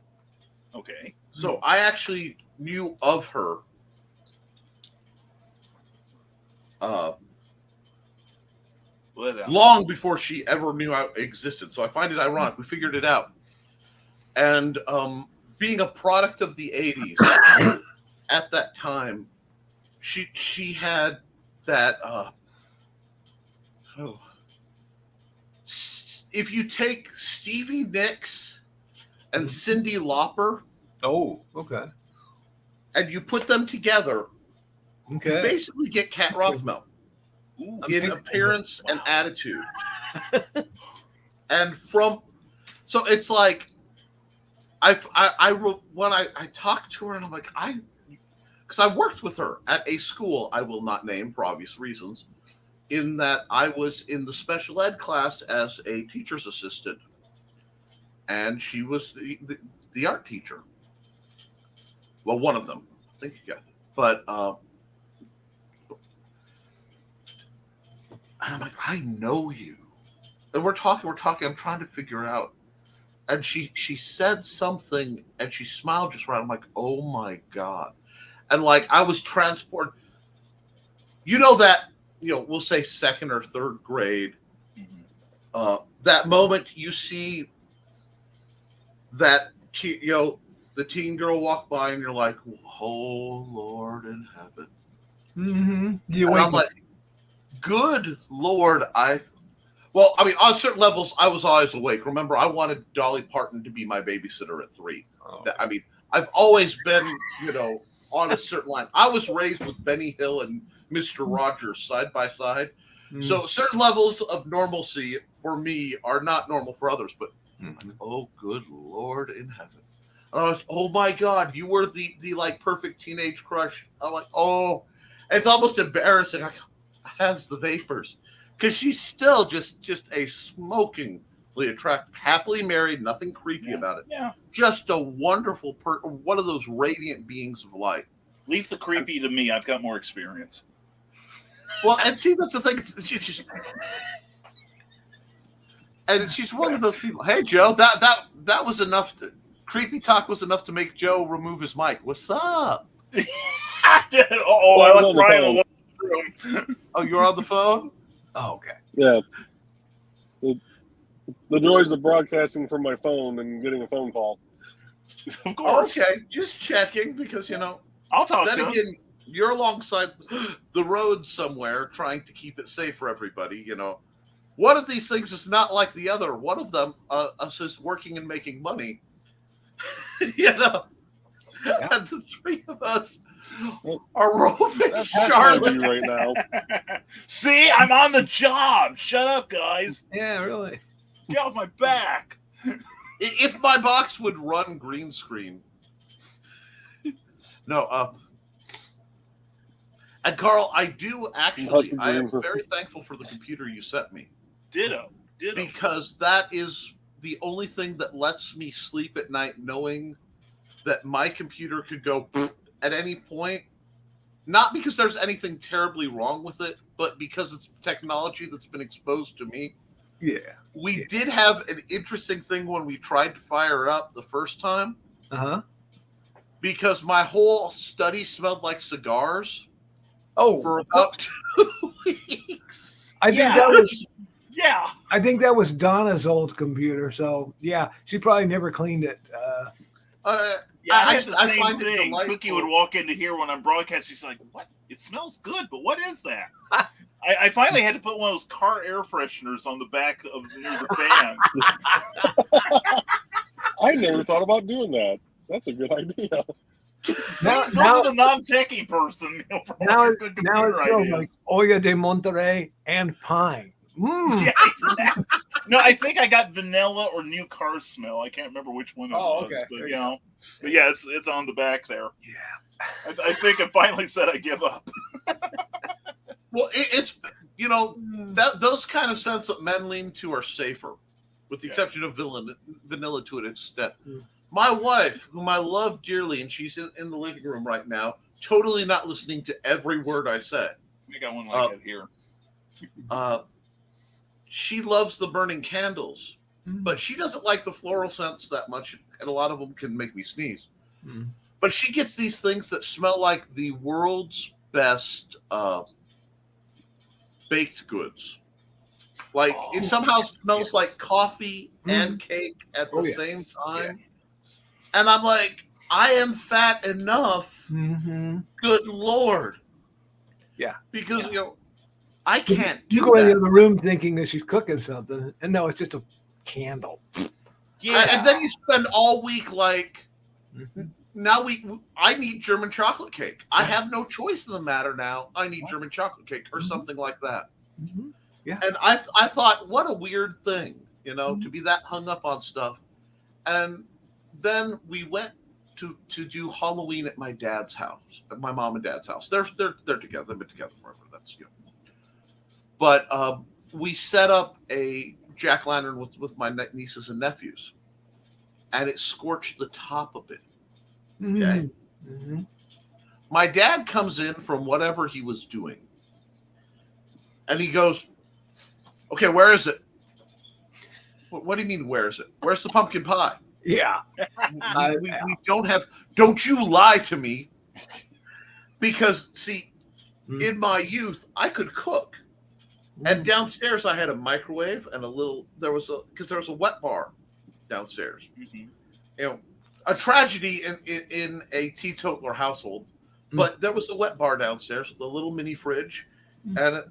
Okay. So I actually knew of her long before she ever knew I existed. So I find it ironic. We figured it out. And being a product of the 80s, at that time, she had that. If you take Stevie Nicks and Cyndi Lauper, Oh, okay. and you put them together, you Okay. basically get Kat Rothamel in appearance and attitude. And so it's like when I talked to her and I'm like, because I worked with her at a school I will not name for obvious reasons, in that I was in the special ed class as a teacher's assistant, and she was the art teacher. Well, one of them, I think, yeah. But I'm like, I know you, and we're talking. I'm trying to figure out, and she said something, and she smiled just right. I'm like, oh my god, and like I was transported. You know that, we'll say second or third grade. That moment you see that the teen girl walk by, and you're like, oh Lord in heaven. Mm-hmm. And I'm like, good Lord, on certain levels, I was always awake. Remember, I wanted Dolly Parton to be my babysitter at 3. Oh. I've always been, on a certain line. I was raised with Benny Hill and Mr. Rogers side by side. So certain levels of normalcy for me are not normal for others, but oh, good Lord in heaven. And I was, oh my God, you were the like perfect teenage crush. I'm like, oh, it's almost embarrassing. I has the vapors, because she's still just a smokingly attractive, happily married, nothing creepy about it. Yeah. Just a wonderful one of those radiant beings of light. Leave the creepy to me. I've got more experience. Well, and see, that's the thing. And she's one of those people. Hey, Joe, that was enough to creepy talk was enough to make Joe remove his mic. What's up? I left Ryan alone in the room. Oh, you're on the phone? Oh, okay. Yeah. The joys of broadcasting from my phone and getting a phone call. Of course. Okay, just checking, because I'll talk then to again, you're alongside the road somewhere trying to keep it safe for everybody. One of these things is not like the other. One of them us is working and making money. Yeah. And the three of us are roving That's Charlotte right now. See, I'm on the job. Shut up, guys. Yeah, really. Get off my back. If my box would run green screen. No, and Carl, I do actually. I am very thankful for the computer you sent me. Ditto. Because that is the only thing that lets me sleep at night, knowing that my computer could go at any point. Not because there's anything terribly wrong with it, but because it's technology that's been exposed to me. Yeah. We did have an interesting thing when we tried to fire it up the first time. Uh-huh. Because my whole study smelled like cigars. Oh, for about 2 weeks. I think that was Donna's old computer. So yeah, she probably never cleaned it. I had the same thing. Cookie would walk into here when I'm broadcasting. She's like, "What? It smells good, but what is that?" I finally had to put one of those car air fresheners on the back of near the fan. I never thought about doing that. That's a good idea. Go to the non-techie person. Now it smells like Olla de Monterey and pine. Yeah, exactly. No, I think I got vanilla or new car smell. I can't remember which one it was, okay. But yeah, it's on the back there. Yeah. I think I finally said I give up. Well, it's that those kind of scents that men lean to are safer, with the exception of vanilla to an extent. My wife, whom I love dearly, and she's in the living room right now, totally not listening to every word I say. We got one like it here. She loves the burning candles, but she doesn't like the floral scents that much, and a lot of them can make me sneeze. But she gets these things that smell like the world's best baked goods. Like it somehow smells like coffee and cake at the same time. And I'm like, I am fat enough. Good Lord. Yeah. Because, I can't do You go in that. the other room thinking that she's cooking something, and no, it's just a candle. And then you spend all week like, now I need German chocolate cake. I have no choice in the matter now. I need German chocolate cake or something like that. Yeah. And I thought, what a weird thing, to be that hung up on stuff. And then we went to do Halloween at my dad's house, at my mom and dad's house. They're together. They've been together forever. That's But we set up a jack-o'-lantern with my nieces and nephews, and it scorched the top of it. Okay. My dad comes in from whatever he was doing, and he goes, "Okay, where is it?" What do you mean, where is it? Where's the pumpkin pie? Yeah. We don't have. Don't you lie to me. Because, see, in my youth, I could cook. And downstairs, I had a microwave and there was a wet bar downstairs. A tragedy in a teetotaler household, but there was a wet bar downstairs with a little mini fridge, and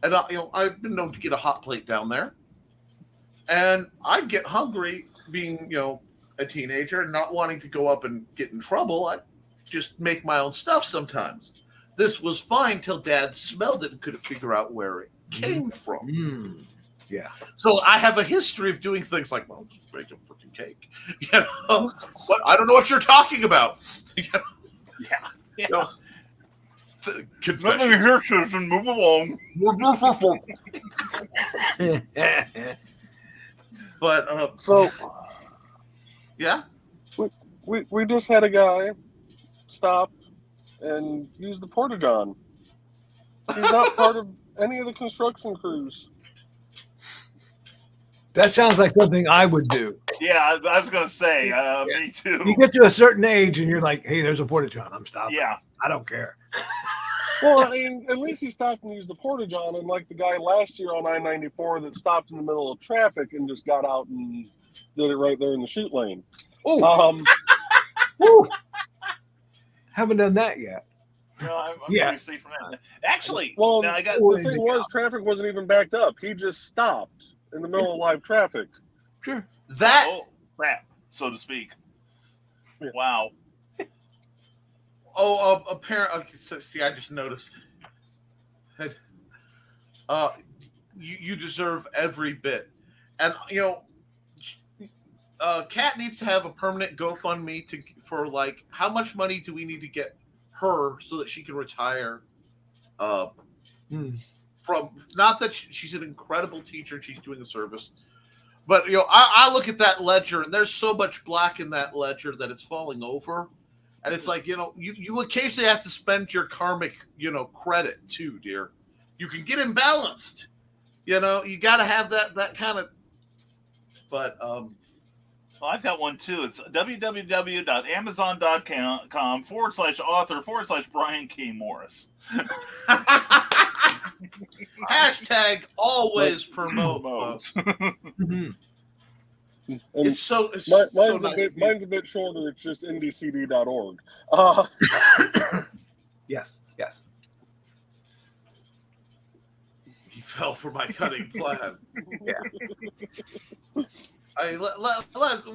I've been known to get a hot plate down there, and I'd get hungry, being a teenager and not wanting to go up and get in trouble. I'd just make my own stuff sometimes. This was fine till Dad smelled it and couldn't figure out where it came from. Yeah. So I have a history of doing things like, well, just make a freaking cake. But I don't know what you're talking about. Nothing here, citizen. Move along. But So yeah, we just had a guy stop and use the porta-john. He's not part of any of the construction crews. That sounds like something I would do. Yeah, I was going to say, me too. You get to a certain age and you're like, hey, there's a porta-john. I'm stopping. Yeah. I don't care. Well, I mean, at least he stopped and used the porta-john, unlike the guy last year on I-94 that stopped in the middle of traffic and just got out and did it right there in the shoot lane. Oh, haven't done that yet. No, I'm pretty safe from that. Actually, well, now I got the thing was, traffic wasn't even backed up. He just stopped in the middle of live traffic. Sure. Crap, so to speak. Wow. Apparently, see, I just noticed. You deserve every bit, and Kat needs to have a permanent GoFundMe for like, how much money do we need to get her so that she can retire? From, not that she's an incredible teacher, she's doing a service, but I look at that ledger and there's so much black in that ledger that it's falling over. And it's like, you occasionally have to spend your karmic, credit too, dear. You can get imbalanced. You got to have that kind of. But well, I've got one too. It's www.amazon.com/author/Brian K. Morris. Hashtag always promote, folks. It's mine's a bit shorter. It's just ndcd.org. Yes. He fell for my cunning plan. Yeah.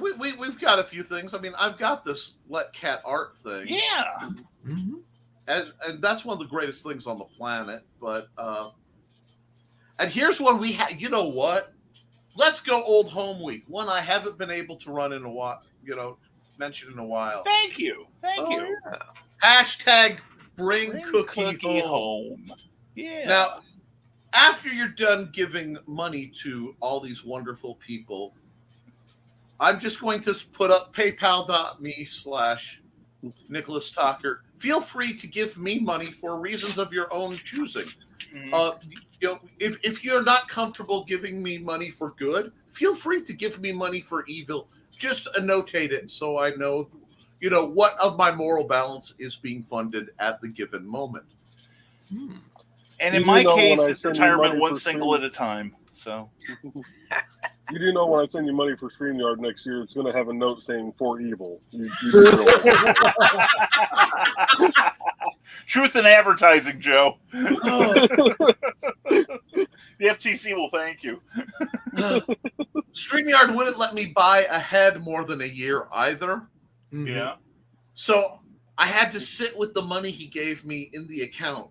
We've got a few things. I mean, I've got this Let Cat Art thing. Yeah. And that's one of the greatest things on the planet. But and here's one we had. You know what? Let's go Old Home Week. One I haven't been able to run in a while. Mention in a while. Thank you. Yeah. Hashtag bring cookie home. Yeah. Now, after you're done giving money to all these wonderful people, I'm just going to put up paypal.me/Nicholas Tockert. Feel free to give me money for reasons of your own choosing. If you're not comfortable giving me money for good, feel free to give me money for evil. Just annotate it so I know, what of my moral balance is being funded at the given moment. And You in my know when case, I it's send you retirement money one for single streaming- at a time. So You do know when I send you money for StreamYard next year, it's going to have a note saying "for evil." You do realize that. truth in advertising, Joe. The FTC will thank you. StreamYard wouldn't let me buy ahead more than a year either. Mhm. Yeah. So I had to sit with the money he gave me in the account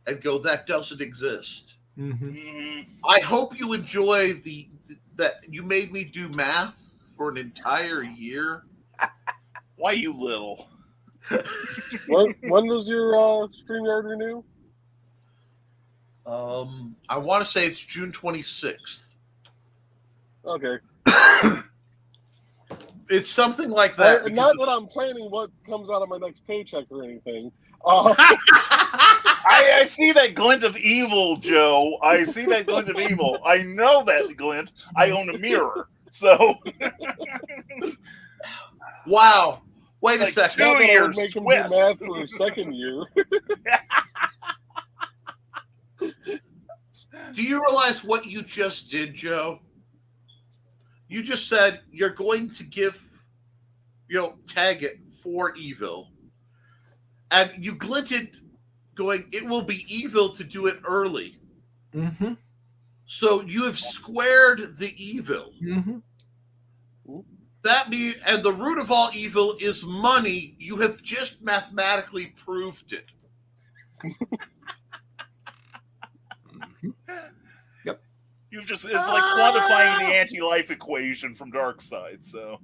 and go, that doesn't exist. Mhm. I hope you enjoy that you made me do math for an entire year. Why you little? When does your StreamYard renew? I want to say it's June 26th. Okay. It's something like that. Not that I'm planning what comes out of my next paycheck or anything. I see that glint of evil, Joe. I see that glint of evil. I know that glint. I own a mirror. So Wow. Wait a Like second. 2 Not that I would years make him twist. do math for a second year. Do you realize what you just did, Joe? You just said you're going to tag it for evil. And you glinted going, it will be evil to do it early. Mhm. So you have squared the evil. Mhm. That means, and the root of all evil is money. You have just mathematically proved it. it's like quantifying the anti-life equation from Darkseid. So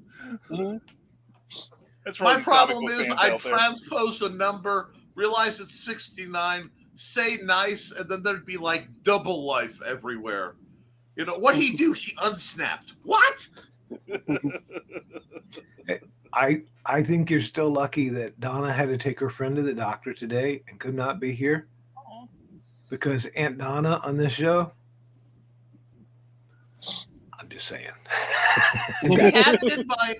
that's My right, comic problem book is fans I out there. transpose a number, realize it's 69, say nice, and then there'd be like double life everywhere. What'd he do? He unsnapped. What? I think you're still lucky that Donna had to take her friend to the doctor today and could not be here, because Aunt Donna on this show. I'm just saying. She had an invite,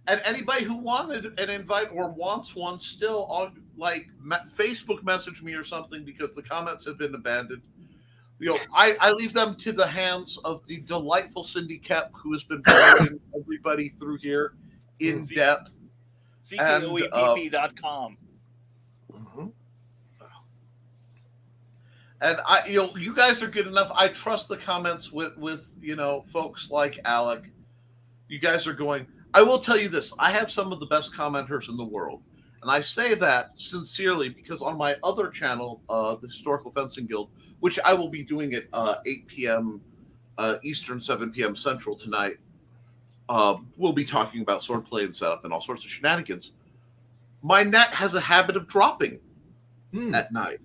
and anybody who wanted an invite or wants one still, Facebook message me or something, because the comments have been abandoned. I leave them to the hands of the delightful Cindy Koepp, who has been promoting everybody through here in depth. CKOEPP.com. And you guys are good enough. I trust the comments with folks like Alec. You guys are going. I will tell you this: I have some of the best commenters in the world, and I say that sincerely because on my other channel, the Historical Fencing Guild, which I will be doing at 8 p.m. Eastern, 7 p.m. Central tonight, we'll be talking about swordplay and setup and all sorts of shenanigans. My net has a habit of dropping at night.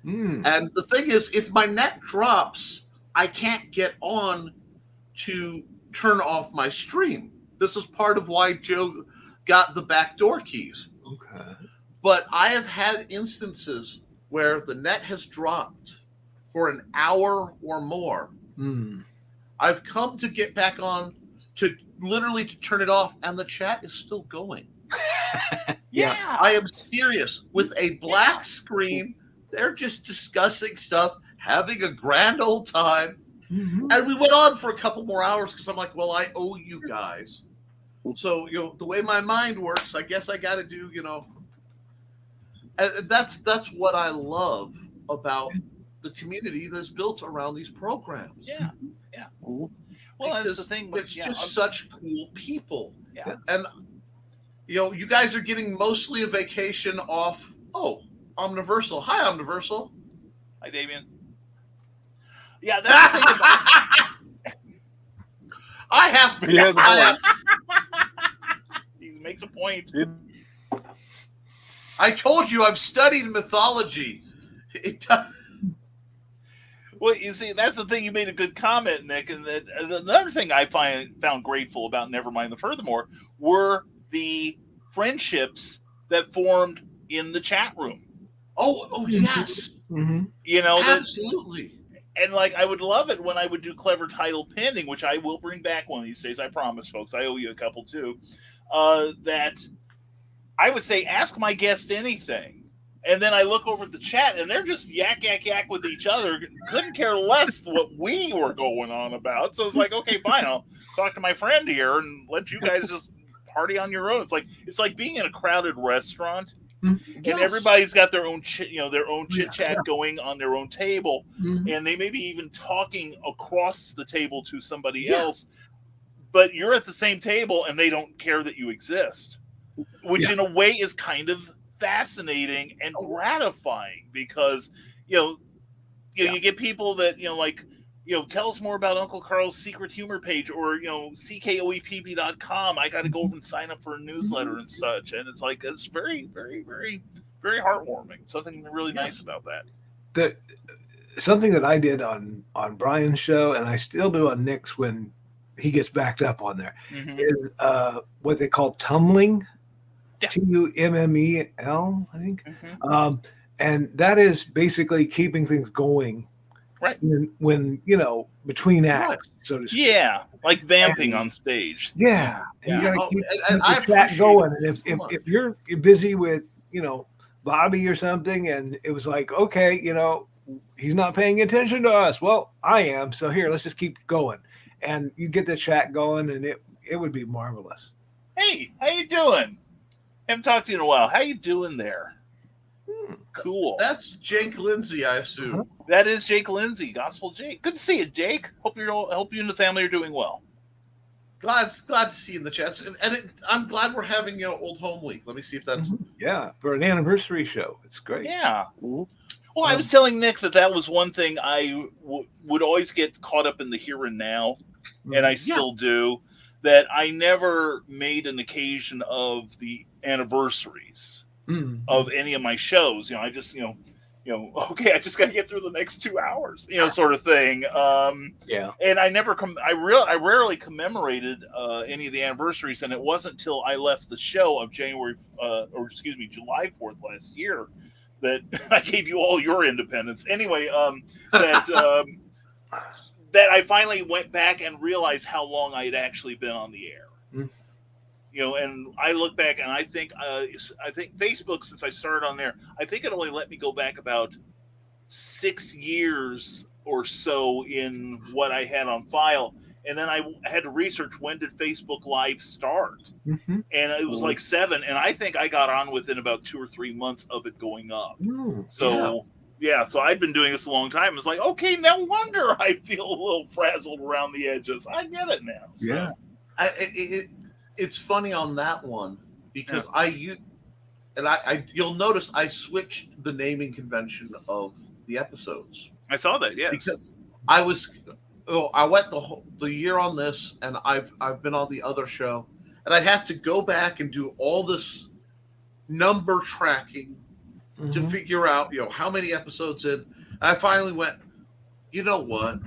And the thing is, if my net drops, I can't get on to turn off my stream. This is part of why Joe got the backdoor keys. Okay. But I have had instances where the net has dropped for an hour or more. I've come to get back on to turn it off, and the chat is still going. Yeah. I am serious. With a black screen, they're just discussing stuff, having a grand old time. And we went on for a couple more hours because I'm like, well, I owe you guys. So, the way my mind works, I guess I got to do, and that's what I love about the community that's built around these programs. Yeah. Well, that's the thing. It's just such cool people. Yeah. And, you guys are getting mostly a vacation off. Oh, Omniversal. Hi, Omniversal. Hi, Damien. Yeah, that's the thing about I have. He has a point. he makes a point. I told you I've studied mythology. Well, you see, that's the thing. You made a good comment, Nick. And another thing I found grateful about Nevermind the Furthermore were the friendships that formed in the chat room. Oh yes. Mm-hmm. You know, absolutely. And like, I would love it when I would do clever title pending, which I will bring back one of these days. I promise, folks. I owe you a couple too. That I would say, ask my guest anything. And then I look over at the chat and they're just yak with each other. Couldn't care less what we were going on about. So it's like, okay, fine. I'll talk to my friend here and let you guys just party on your own. It's like being in a crowded restaurant. And everybody's got their own chit chat going on their own table, and they may be even talking across the table to somebody else, but you're at the same table and they don't care that you exist, which in a way is kind of fascinating and gratifying because you get people that tell us more about Uncle Carl's secret humor page, or ckoepp.com. I got to go over and sign up for a newsletter and such, and it's very, very, very, very heartwarming. Something really nice about that. Something that I did on Brian's show, and I still do on Nick's when he gets backed up on there, is what they call tumbling, TUMMEL, I think, and that is basically keeping things going. Right. When between acts, so to speak. Yeah, like vamping on stage. Yeah. And you gotta keep the chat going. And if you're busy with, Bobby or something, and it was like, okay, he's not paying attention to us. Well, I am. So here, let's just keep going. And you get the chat going, and it would be marvelous. Hey, how you doing? Haven't talked to you in a while. How you doing there? Cool. That's Jake Lindsay, I assume. That is Jake Lindsay, Gospel Jake. Good to see you, Jake. Hope you and the family are doing well. Glad to see you in the chats, and I'm glad we're having Old Home Week. Let me see if that's for an anniversary show. It's great. Yeah. Well, I was telling Nick that was one thing I would always get caught up in the here and now, and I still do. That I never made an occasion of the anniversaries of any of my shows. I just okay, I just got to get through the next 2 hours, sort of thing. And I rarely commemorated any of the anniversaries, and it wasn't until I left the show of July 4th last year that I gave you all your independence. Anyway, that I finally went back and realized how long I had actually been on the air. And I look back and I think Facebook, since I started on there, I think it only let me go back about 6 years or so in what I had on file. And then I had to research, when did Facebook Live start? And it was like 7. And I think I got on within about 2 or 3 months of it going up. So I'd been doing this a long time. It's like, okay, no wonder I feel a little frazzled around the edges. I get it now. So. It's funny on that one because you'll notice I switched the naming convention of the episodes. I saw that, yes. Because I went the year on this, and I've been on the other show, and I'd have to go back and do all this number tracking to figure out how many episodes in. I finally went, you know what?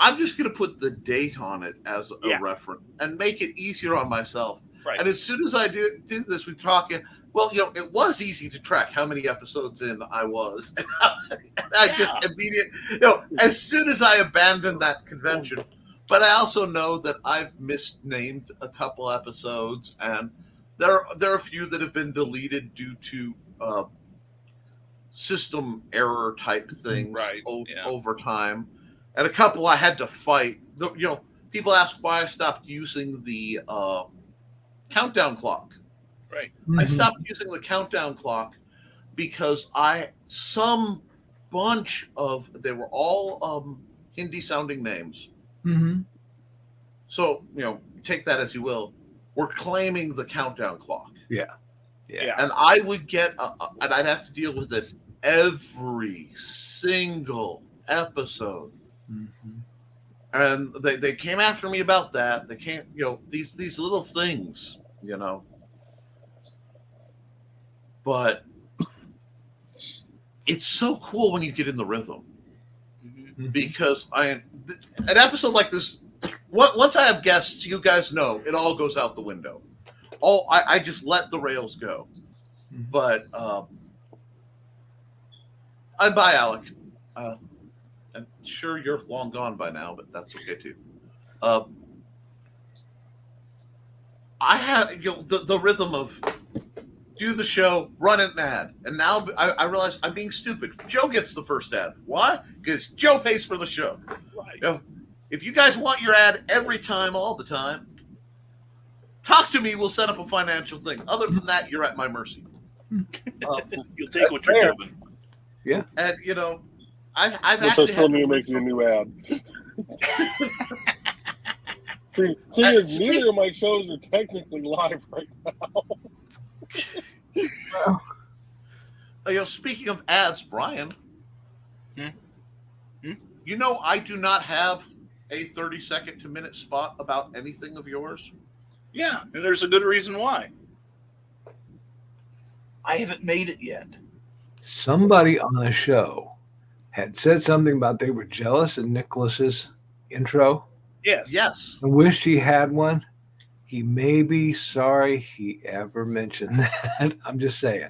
I'm just going to put the date on it as a reference and make it easier on myself. Right. And as soon as I do this, we're talking. Well, it was easy to track how many episodes in I was. And I just immediately, as soon as I abandoned that convention. But I also know that I've misnamed a couple episodes, and there are a few that have been deleted due to system error type things over time. And a couple I had to fight. People ask why I stopped using the countdown clock. Right. I stopped using the countdown clock because they were all Hindi sounding names. So, take that as you will. We're claiming the countdown clock. Yeah. And I would get, and I'd have to deal with it every single episode. And they came after me about that. They came, these little things, But it's so cool when you get in the rhythm. because an episode like this, once I have guests, you guys know it all goes out the window. I just let the rails go. But I'm by Alec. I'm sure you're long gone by now, but that's okay too. I have the rhythm of do the show, run an ad, and now I realize I'm being stupid. Joe gets the first ad. Why? Because Joe pays for the show. Right. If you guys want your ad every time, all the time, talk to me. We'll set up a financial thing. Other than that, you're at my mercy. You'll take what you're given. Yeah. And I've actually had to making a new ad. See, neither of my shows are technically live right now. Speaking of ads, Brian, I do not have a 30-second to minute spot about anything of yours. Yeah, and there's a good reason why. I haven't made it yet. Somebody on the show had said something about they were jealous of Nicholas's intro. Yes. I wished he had one. He may be sorry he ever mentioned that. I'm just saying.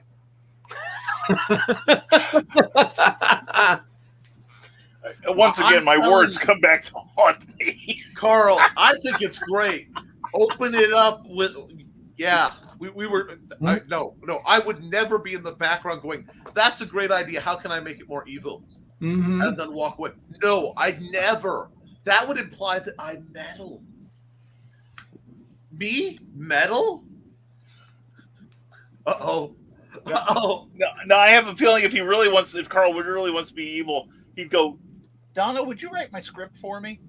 Once again, my words come back to haunt me. Carl, I think it's great. Open it up with, we were, no, I would never be in the background going, that's a great idea. How can I make it more evil? Mm-hmm. And then walk away. No, I'd never. That would imply that I meddle. Me? Meddle? Uh-oh. No, I have a feeling if Carl really wants to be evil, he'd go, Donna, would you write my script for me?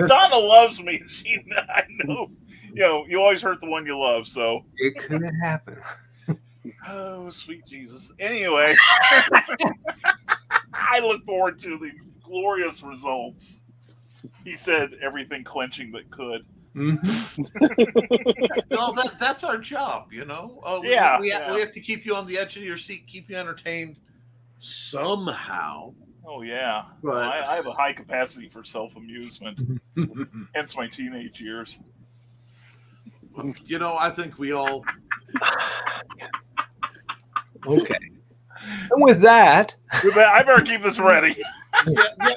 Donna loves me. I know. You always hurt the one you love, so. It could happen. Oh, sweet Jesus. Anyway, I look forward to the glorious results. He said everything clenching that could. Mm-hmm. No, that's our job, We have to keep you on the edge of your seat, keep you entertained somehow. Oh, yeah. But I have a high capacity for self-amusement, hence my teenage years. I think we all... Okay. And with that, I better keep this ready.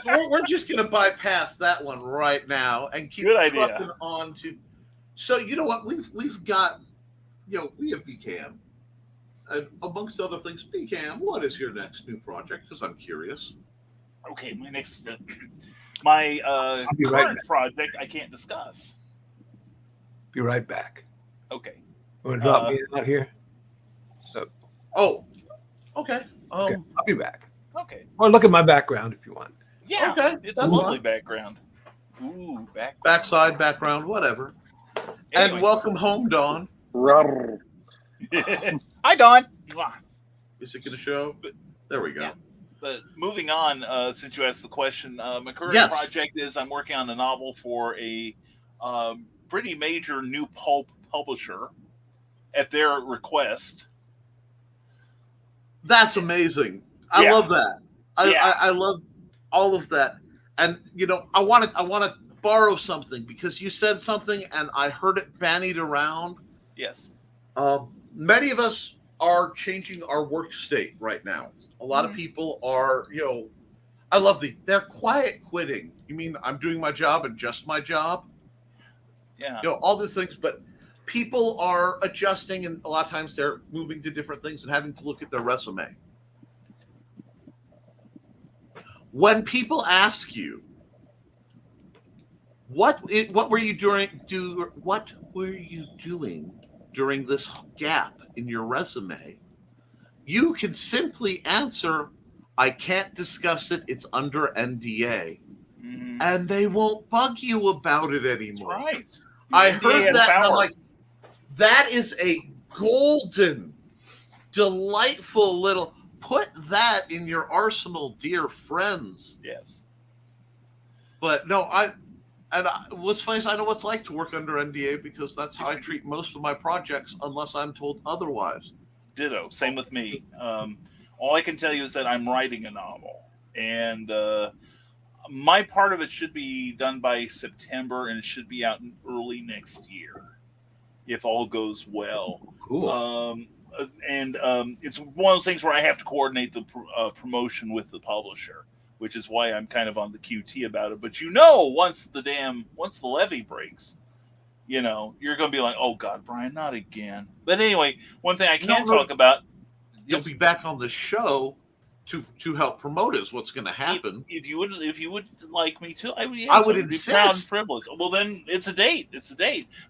We're just going to bypass that one right now and keep trucking on to. So you know what we've got, we have BCAM, and amongst other things, BCAM. What is your next new project? Because I'm curious. Okay, my next, current project I can't discuss. Be right back. Okay. You want to drop me out here? Oh, okay. Okay, I'll be back. Okay. Or look at my background if you want. Yeah. Okay. It's a lovely background. Ooh, backside, background, whatever. Anyway. And welcome home, Dawn. Hi, Dawn. Is it going to show? There we go. Yeah. But moving on, since you asked the question, my current project is I'm working on a novel for a pretty major new pulp publisher at their request. That's amazing. I love that. I love all of that. And I want to borrow something because you said something and I heard it bandied around. Yes. Many of us are changing our work state right now. A lot of people are, I love they're quiet quitting. You mean I'm doing my job and just my job? Yeah. All these things, but people are adjusting, and a lot of times they're moving to different things and having to look at their resume. When people ask you, what were you doing during this gap in your resume? You can simply answer, I can't discuss it. It's under NDA. Mm-hmm. And they won't bug you about it anymore. That's right. I heard that and I'm like, that is a golden, delightful little, put that in your arsenal, dear friends. Yes. But no, what's funny is I know what it's like to work under NDA because that's how I treat most of my projects unless I'm told otherwise. Ditto. Same with me. All I can tell you is that I'm writing a novel, and my part of it should be done by September, and it should be out in early next year, if all goes well. Cool. And it's one of those things where I have to coordinate the promotion with the publisher, which is why I'm kind of on the QT about it. But once the levee breaks, you're going to be like, oh God, Brian, not again. But anyway, one thing I can talk about. You'll be back on the show to help promote is what's going to happen. If you would like me to, I would insist. Be proud and privileged. Well, then it's a date.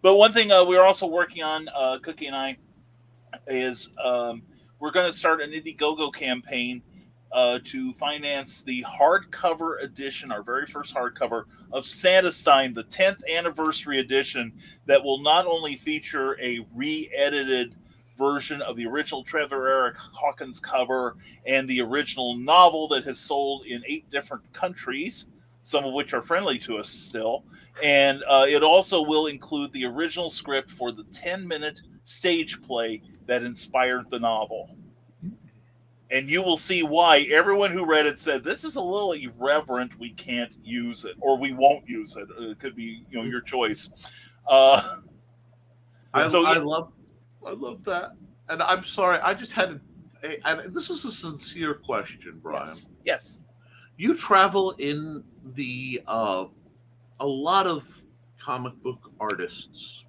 But one thing we're also working on, Cookie and I, is we're going to start an Indiegogo campaign to finance the hardcover edition, our very first hardcover of Santastein, the 10th anniversary edition, that will not only feature a re-edited version of the original Trevor Eric Hawkins cover and the original novel that has sold in 8 different countries, some of which are friendly to us still. And it also will include the original script for the 10-minute stage play that inspired the novel. And you will see why everyone who read it said, this is a little irreverent, we can't use it, or we won't use it. It could be your choice. I love that. And I'm sorry, I just had and this is a sincere question, Brian. Yes. You travel in the a lot of comic book artists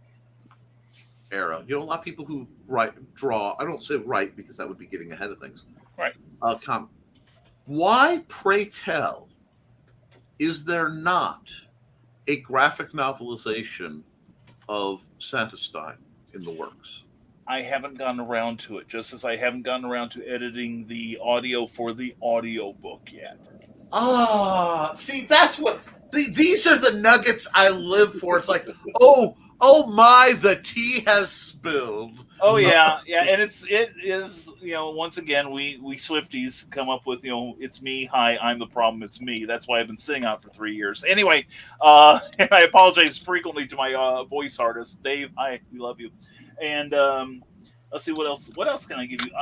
era. A lot of people who draw. I don't say write because that would be getting ahead of things. Right. Why, pray tell, is there not a graphic novelization of Santastein in the works? I haven't gotten around to it, just as I haven't gotten around to editing the audio for the audio book yet. See, that's what these are the nuggets I live for. It's like, oh my, the tea has spilled. Oh yeah, and it is once again we Swifties come up with it's me, hi, I'm the problem, it's me. That's why I've been sitting out for 3 years. Anyway, and I apologize frequently to my voice artist, Dave. Hi, we love you. And let's see what else can I give you?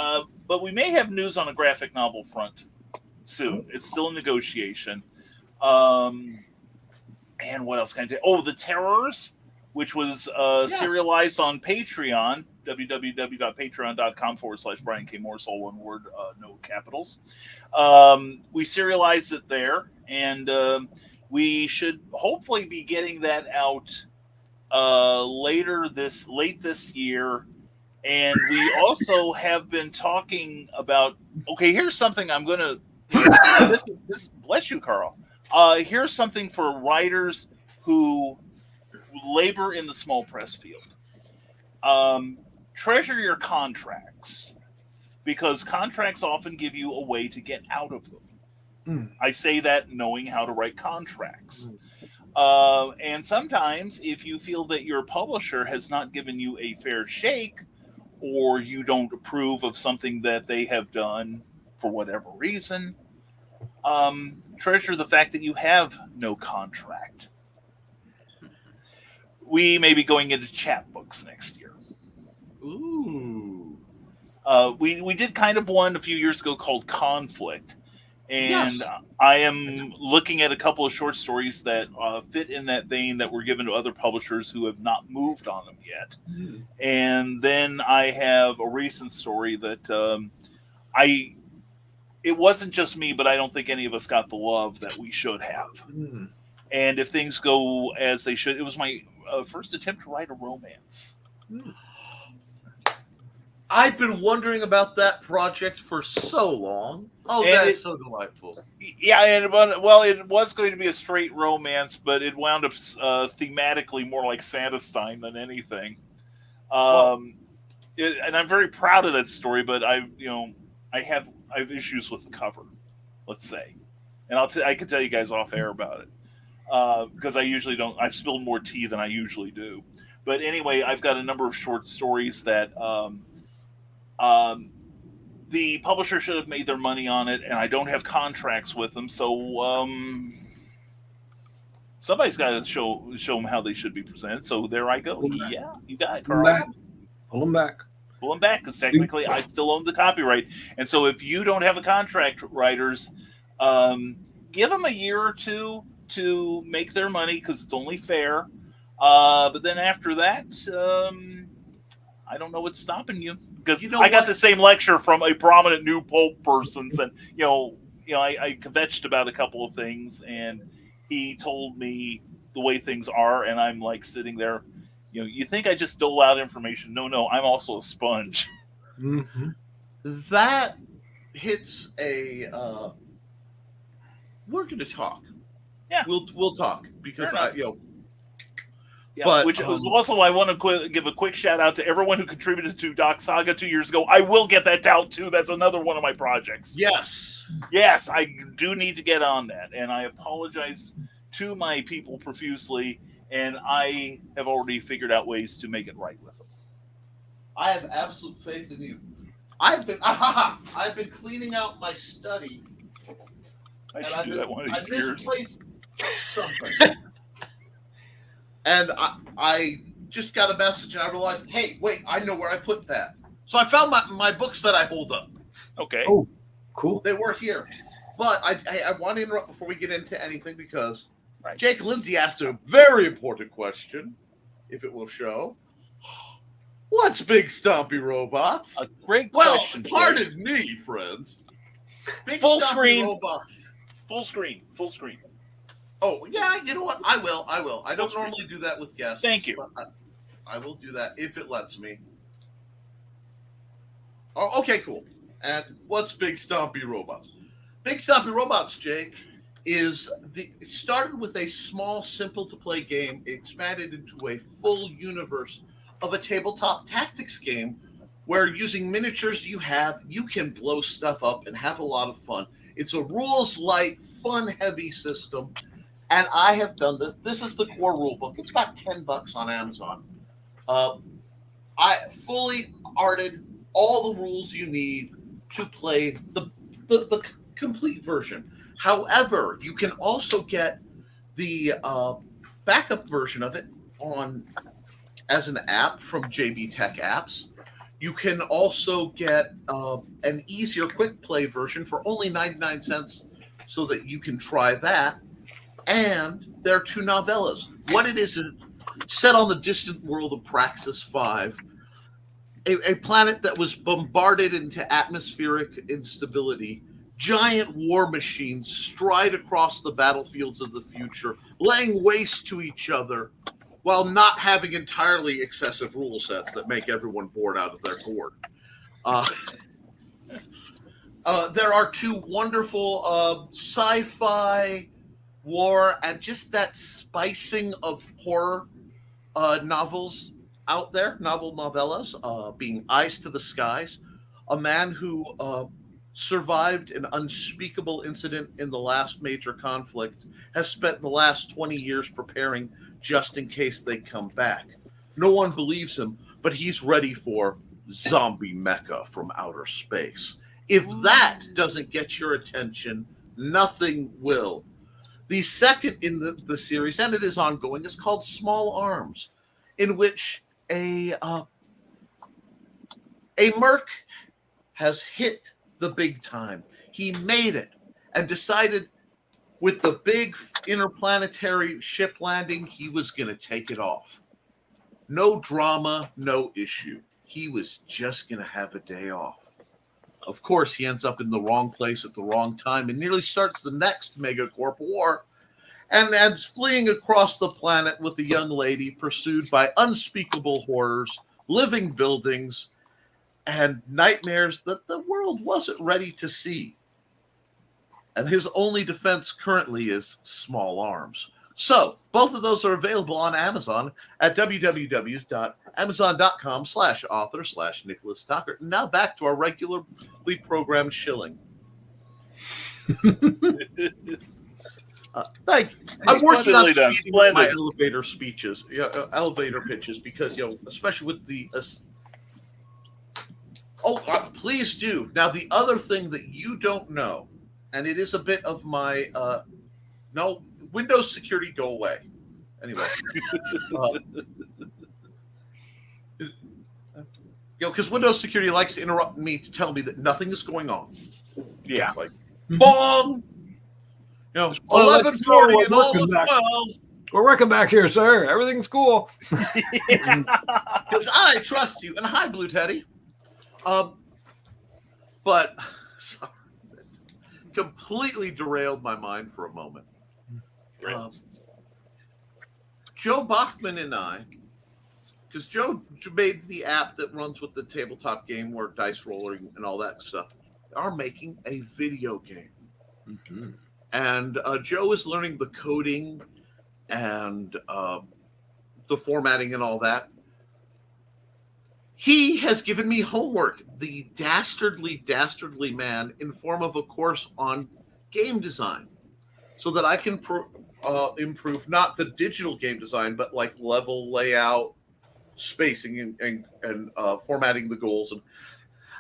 But we may have news on a graphic novel front soon. It's still in negotiation. And what else can I do? Oh, The Terrors, which was serialized on Patreon, www.patreon.com/Brian K. Morris, all one word, no capitals. We serialized it there, and we should hopefully be getting that out late this year. And we also have been talking about, okay, here's something I'm going to, this bless you, Carl. Here's something for writers who labor in the small press field. Treasure your contracts, because contracts often give you a way to get out of them. I say that knowing how to write contracts. And sometimes if you feel that your publisher has not given you a fair shake, or you don't approve of something that they have done for whatever reason, treasure the fact that you have no contract. We may be going into chapbooks next year. Ooh. We did kind of one a few years ago called Conflict. And I am looking at a couple of short stories that fit in that vein that were given to other publishers who have not moved on them yet. And then I have a recent story that it wasn't just me, but I don't think any of us got the love that we should have. And if things go as they should, it was my first attempt to write a romance. I've been wondering about that project for so long. Oh, and that is so delightful. Yeah, and well, it was going to be a straight romance, but it wound up thematically more like Santastein than anything. And I'm very proud of that story, but I have issues with the cover, let's say, and I can tell you guys off air about it because I usually don't. I've spilled more tea than I usually do, but anyway, I've got a number of short stories that. The publisher should have made their money on it, and I don't have contracts with them, so somebody's got to show them how they should be presented. So there I go. Yeah, you got it, Carl. Pull them back. pull them back because technically I still own the copyright. And so if you don't have a contract, writers, give them a year or two to make their money because it's only fair. But then after that, I don't know what's stopping you, because I got the same lecture from a prominent new pulp person, and I kvetched about a couple of things, and he told me the way things are, and I'm like sitting there, you think I just dole out information? No, I'm also a sponge. Mm-hmm. That hits a. We're going to talk. Yeah, we'll talk because Yeah, but, which was also, I want to give a quick shout out to everyone who contributed to Doc Saga 2 years ago. I will get that out too. That's another one of my projects. Yes, I do need to get on that, and I apologize to my people profusely, and I have already figured out ways to make it right with them. I have absolute faith in you. I've been cleaning out my study. I should do that one of these years. Misplaced something. And I just got a message, and I realized, hey, wait, I know where I put that. So I found my books that I hold up. Okay. Oh, cool. They were here. But I want to interrupt before we get into anything, because Jake Lindsay asked a very important question, if it will show. What's Big Stompy Robots? A great question. Well, pardon me, friends. Big Full Stompy screen. Robots. Full screen. Oh, yeah, you know what? I will. I don't normally do that with guests. Thank you. But I will do that if it lets me. Oh, okay, cool. And what's Big Stompy Robots? Big Stompy Robots, Jake, it started with a small, simple-to-play game. It expanded into a full universe of a tabletop tactics game where, using miniatures you can blow stuff up and have a lot of fun. It's a rules-light, fun-heavy system. And I have done this. This is the core rulebook. It's about $10 on Amazon. I fully arted all the rules you need to play the complete version. However, you can also get the backup version of it as an app from JB Tech Apps. You can also get an easier quick play version for only 99 cents so that you can try that. And there are 2 novellas. What it is set on the distant world of Praxis 5, a planet that was bombarded into atmospheric instability. Giant war machines stride across the battlefields of the future, laying waste to each other while not having entirely excessive rule sets that make everyone bored out of their gourd. There are 2 wonderful sci-fi, war, and just that spicing of horror novels out there, novellas, being Eyes to the Skies, a man who survived an unspeakable incident in the last major conflict, has spent the last 20 years preparing just in case they come back. No one believes him, but he's ready for zombie mecha from outer space. If that doesn't get your attention, nothing will. The second in the series, and it is ongoing, is called Small Arms, in which a merc has hit the big time. He made it and decided with the big interplanetary ship landing, he was going to take it off. No drama, no issue. He was just going to have a day off. Of course, he ends up in the wrong place at the wrong time and nearly starts the next megacorp war, and ends fleeing across the planet with a young lady pursued by unspeakable horrors, living buildings, and nightmares that the world wasn't ready to see. And his only defense currently is small arms. So, both of those are available on Amazon at www.amazon.com/author/Nicholas Tockert. Now back to our regularly programmed shilling. Thank you. I'm working on speeding up my elevator speeches, elevator pitches, because, especially with the... please do. Now, the other thing that you don't know, and it is a bit of my... no, Windows security, go away. Anyway. because Windows security likes to interrupt me to tell me that nothing is going on. Yeah. Like, bong! 11:40 and all is well. We're working back here, sir. Everything's cool. Because I trust you. And hi, Blue Teddy. But sorry, completely derailed my mind for a moment. Joe Bachman and I, because Joe made the app that runs with the tabletop game where dice rolling and all that stuff, are making a video game. Mm-hmm. And Joe is learning the coding and the formatting and all that. He has given me homework, the dastardly man, in form of a course on game design, so that I can improve not the digital game design, but like level layout, spacing, and formatting the goals, and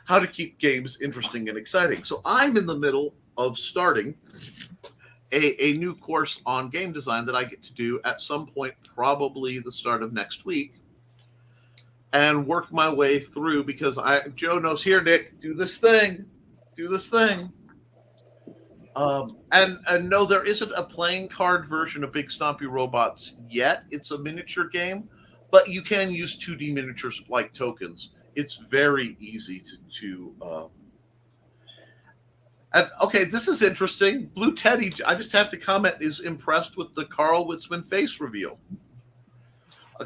how to keep games interesting and exciting. So I'm in the middle of starting a new course on game design that I get to do at some point, probably the start of next week, and work my way through, because Joe knows, here, Nick, do this thing. And no, there isn't a playing card version of Big Stompy Robots yet. It's a miniature game, but you can use 2D miniatures like tokens. It's very easy to and okay, this is interesting. Blue Teddy, I just have to comment, is impressed with the Carl Witzman face reveal.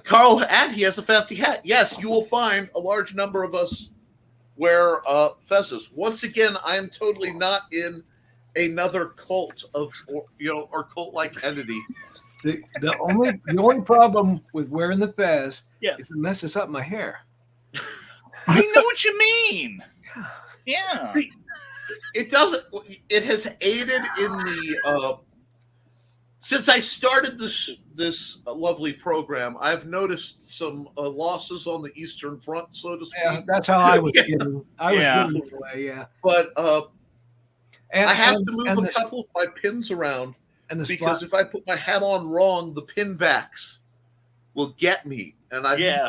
Carl, and he has a fancy hat. Yes, you will find a large number of us wear fezzes. Once again, I am totally not in another cult or cult-like entity. The only problem with wearing the fez Yes. is it messes up my hair. I know what you mean. Yeah. See, it doesn't. It has aided in the. Since I started this lovely program, I've noticed some losses on the Eastern Front, so to speak. Yeah, that's how I was getting. I was getting away. Yeah, but and, I have to move a couple of my pins around, because if I put my hat on wrong, the pin backs will get me. And yeah.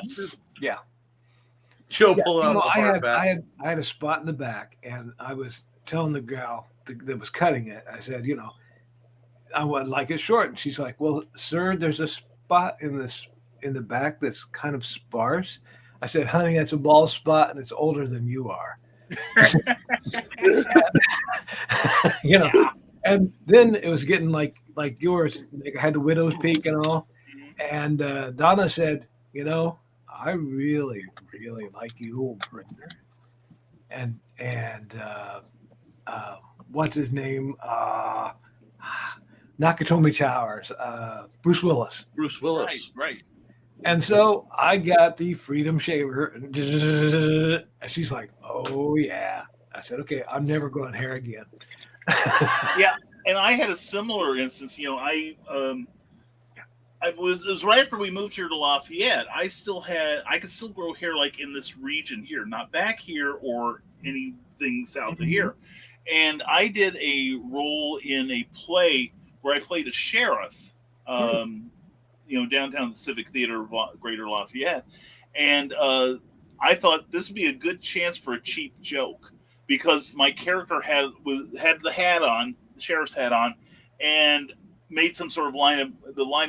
Joe pulling out the hard back. I had a spot in the back, and I was telling the gal that was cutting it, I said, I would like it short. And she's like, well, sir, there's a spot in the back that's kind of sparse. I said, honey, that's a bald spot, and it's older than you are. And then it was getting like yours. I had the widow's peak and all. And Donna said, I really, really like the old printer. And what's his name? Nakatomi Towers, Bruce Willis. Right. And so I got the Freedom Shaver, and she's like, "Oh yeah." I said, "Okay, I'm never going hair again." Yeah, and I had a similar instance. It was right after we moved here to Lafayette. I could still grow hair like in this region here, not back here or anything south of here. And I did a role in a play where I played a sheriff, downtown the Civic Theater of Greater Lafayette. And I thought this would be a good chance for a cheap joke, because my character had the hat on, the sheriff's hat on, and made some sort of line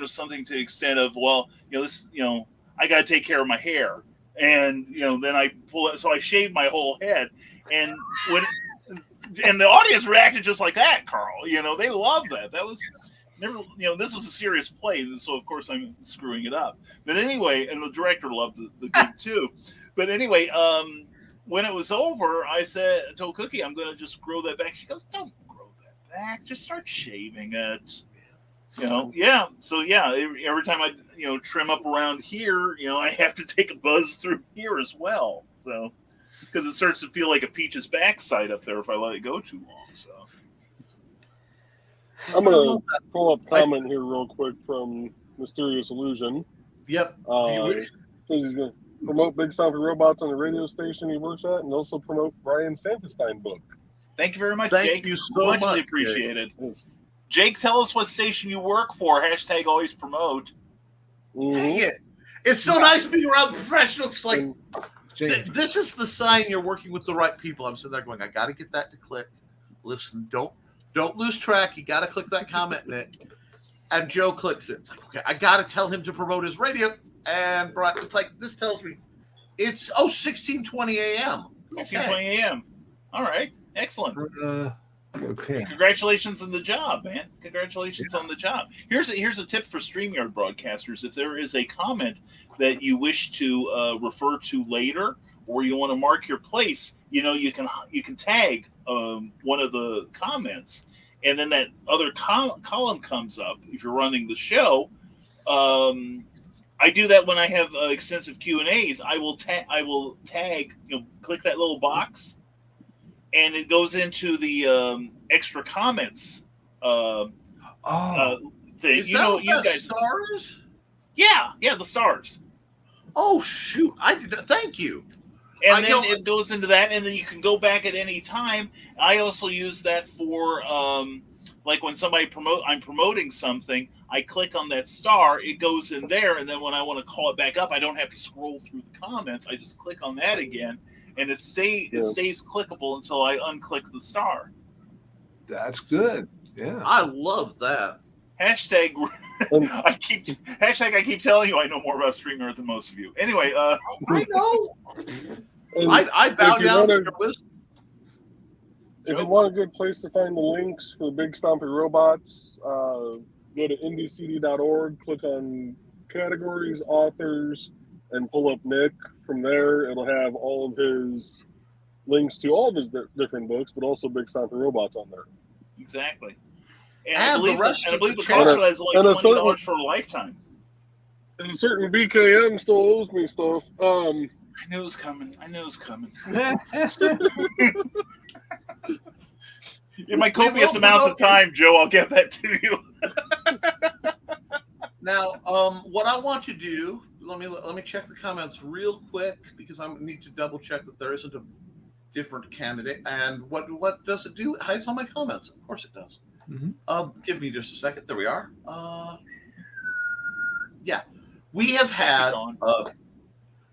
of something to the extent of, I got to take care of my hair. And, then I pull it. So I shaved my whole head. And and the audience reacted just like that, Carl. They loved that. That was never, this was a serious play, so of course I'm screwing it up. But anyway, and the director loved the gig too. But anyway, when it was over, I told Cookie, I'm going to just grow that back. She goes, don't grow that back. Just start shaving it. Yeah. So yeah, every time I, trim up around here, I have to take a buzz through here as well. So. Because it starts to feel like a peach's backside up there if I let it go too long. So I'm going to pull up comment here real quick from Mysterious Illusion. Yep. He's going to promote Big Stompy Robots on the radio station he works at, and also promote Brian Santestein book. Thank you very much, Thank Jake. you so much. Muchly appreciated. Yes. Jake, tell us what station you work for. # always promote. Dang it. It's so nice being around the professionals. Like, James. This is the sign you're working with the right people. I'm sitting there going, I got to get that to click. Listen, don't lose track. You got to click that comment, Nick. And Joe clicks it. It's like, okay, I got to tell him to promote his radio. And Brian, it's like, this tells me it's 16:20 a.m. 16:20 a.m. All right, excellent. Okay. Congratulations on the job, man. Congratulations on the job. Here's a tip for StreamYard broadcasters. If there is a comment that you wish to refer to later, or you want to mark your place, you can tag one of the comments, and then that other column comes up. If you're running the show, I do that when I have extensive Q&As. I will tag, click that little box, and it goes into the extra comments thing. Is that what you guys stars? Yeah, the stars. Oh shoot! I did. Thank you. And then it goes into that, and then you can go back at any time. I also use that for like when I'm promoting something. I click on that star, it goes in there, and then when I want to call it back up, I don't have to scroll through the comments. I just click on that again, and it stays clickable until I unclick the star. That's good. Yeah, I love that. Hashtag I keep telling you I know more about StreamYard than most of you. Anyway, I know. I bow down to your wisdom. If you want a good place to find the links for Big Stompy Robots, go to indiecd.org, click on categories, authors, and pull up Nick. From there, it'll have all of his links to all of his different books, but also Big Stompy Robots on there. Exactly. And I believe the cost for that is only $20 for a lifetime. And a certain BKM still owes me stuff. I knew it was coming. In my copious amounts of time, Joe, I'll get that to you. Now, what I want to do, let me check the comments real quick because I need to double check that there isn't a different candidate. And what does it do? It hides all my comments. Of course it does. Mm-hmm. Give me just a second. There we are. Yeah, we have had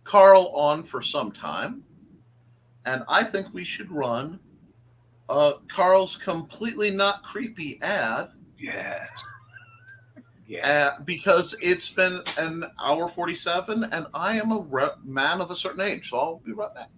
Carl on for some time, and I think we should run Carl's completely not creepy ad. Yes. Because it's been an hour 47, and I am a man of a certain age, so I'll be right back.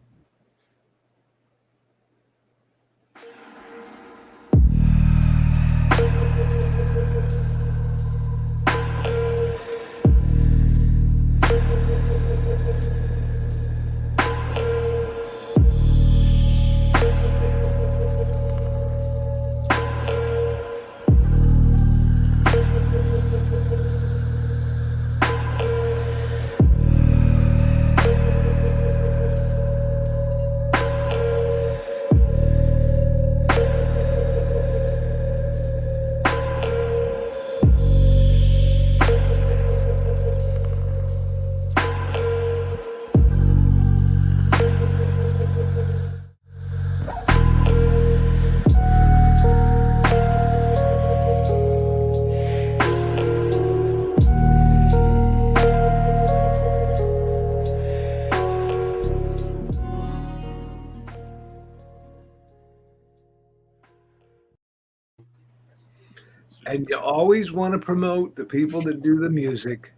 And you always want to promote the people that do the music.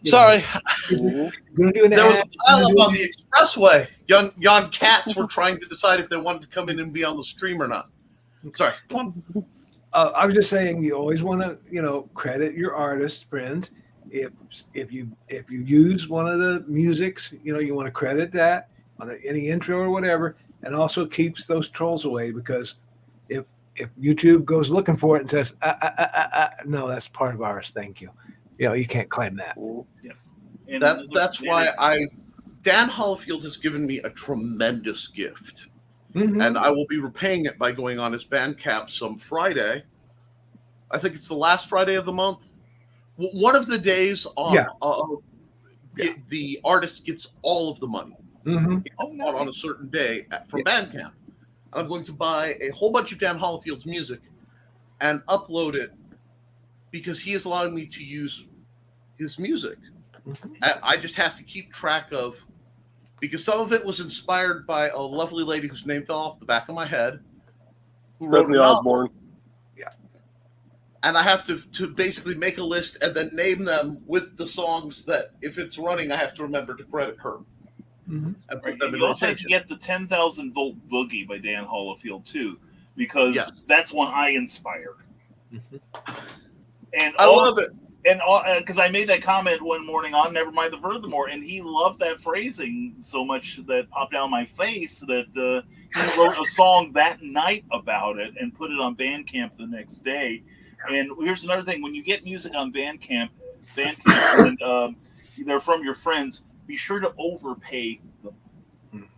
Sorry. You're gonna do an there was ad, a pileup on the expressway. Young cats were trying to decide if they wanted to come in and be on the stream or not. Sorry. I was just saying, you always want to, credit your artist friends. If you use one of the musics, you want to credit that on any intro or whatever, and also keeps those trolls away, because if YouTube goes looking for it and says, no, that's part of ours, thank you. You can't claim that. Yes. And that's why Dan Hollifield has given me a tremendous gift. Mm-hmm. And I will be repaying it by going on his Bandcamp some Friday. I think it's the last Friday of the month. One of the days on the artist gets all of the money on a certain day from Bandcamp. I'm going to buy a whole bunch of Dan Hollifield's music and upload it because he is allowing me to use his music. Mm-hmm. I just have to keep track of because some of it was inspired by a lovely lady whose name fell off the back of my head, who wrote a Stephanie novel. Osborne. Yeah. And I have to basically make a list and then name them with the songs that, if it's running, I have to remember to credit her. Mm-hmm. And put Right. them in You also have to rotation. get the 10,000 Volt Boogie by Dan Holofield too, because that's one I inspired. Mm-hmm. And I love it. And because I made that comment one morning on Nevermind the Furthermore, and he loved that phrasing so much that popped down my face that he wrote a song that night about it and put it on Bandcamp the next day. And here's another thing: when you get music on Bandcamp, and they're from your friends, be sure to overpay them.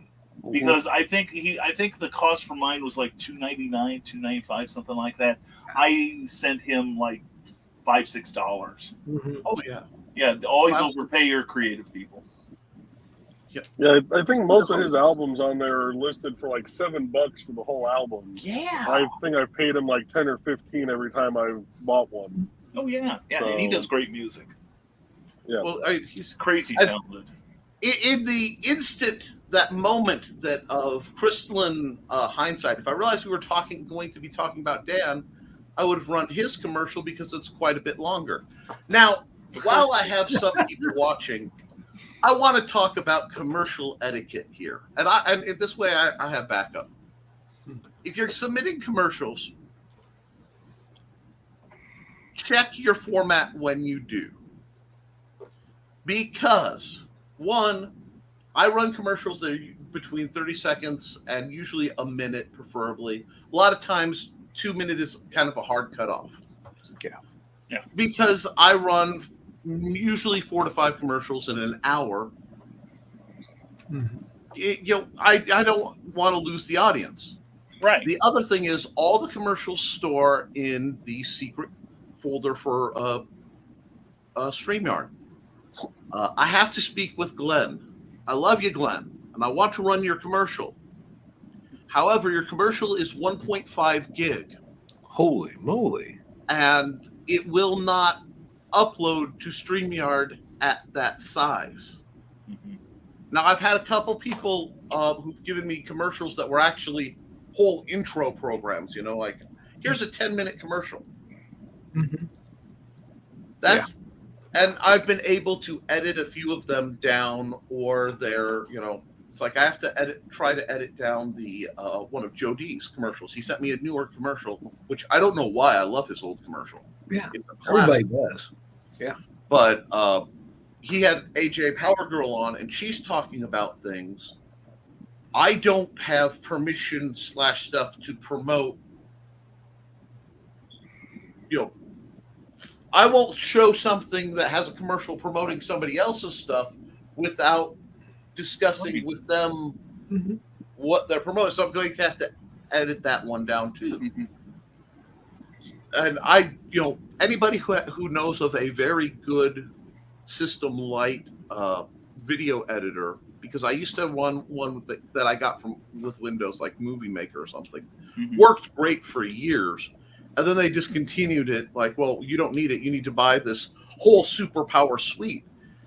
Because I think the cost for mine was like $2.99, $2.95, something like that. I sent him like $5-6. Mm-hmm. Oh yeah, yeah. Always overpay your creative people. Yeah, I think most of his albums on there are listed for like $7 for the whole album. Yeah. I think I paid him like 10 or 15 every time I bought one. Oh yeah, yeah. And he does great music. Yeah. Well, he's crazy talented. In the instant, that moment that of crystalline hindsight, if I realized we were going to be talking about Dan, I would have run his commercial because it's quite a bit longer. Now, while I have some people watching, I want to talk about commercial etiquette here. And in this way, I have backup. If you're submitting commercials, check your format when you do. Because, one, I run commercials that are between 30 seconds and usually a minute, preferably. A lot of times, 2 minutes is kind of a hard cutoff. Yeah. Because I run usually 4 to 5 commercials in an hour. Mm-hmm. I don't want to lose the audience. Right. The other thing is all the commercials store in the secret folder for StreamYard. I have to speak with Glenn. I love you, Glenn, and I want to run your commercial. However, your commercial is 1.5 gig. Holy moly. And it will not upload to StreamYard at that size. Mm-hmm. Now, I've had a couple people who've given me commercials that were actually whole intro programs, like, here's a 10-minute commercial. Mm-hmm. And I've been able to edit a few of them down, or they're, it's like I have to try to edit down the one of Joe D's commercials. He sent me a newer commercial, which I don't know why. I love his old commercial. Yeah, it's a classic. everybody does. Yeah, but he had AJ Power Girl on, and she's talking about things. I don't have permission / stuff to promote. I won't show something that has a commercial promoting somebody else's stuff without discussing with them what they're promoting. So I'm going to have to edit that one down too. Mm-hmm. And anybody who knows of a very good System Light video editor, because I used to have one that I got with Windows, like Movie Maker or something, worked great for years. And then they discontinued it. Like, well, you don't need it. You need to buy this whole superpower suite.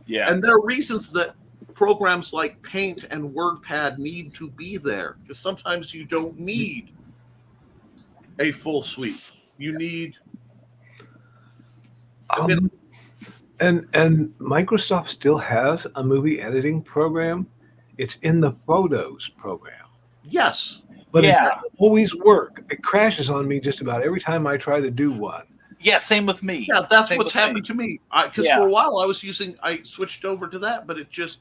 Yeah. And there are reasons that programs like Paint and WordPad need to be there, because sometimes you don't need a full suite. You need. And Microsoft still has a movie editing program. It's in the Photos program. Yes. But it doesn't always work. It crashes on me just about every time I try to do one. Yeah, same with me. Yeah, that's what's happened to me. Because for a while I switched over to that, but it just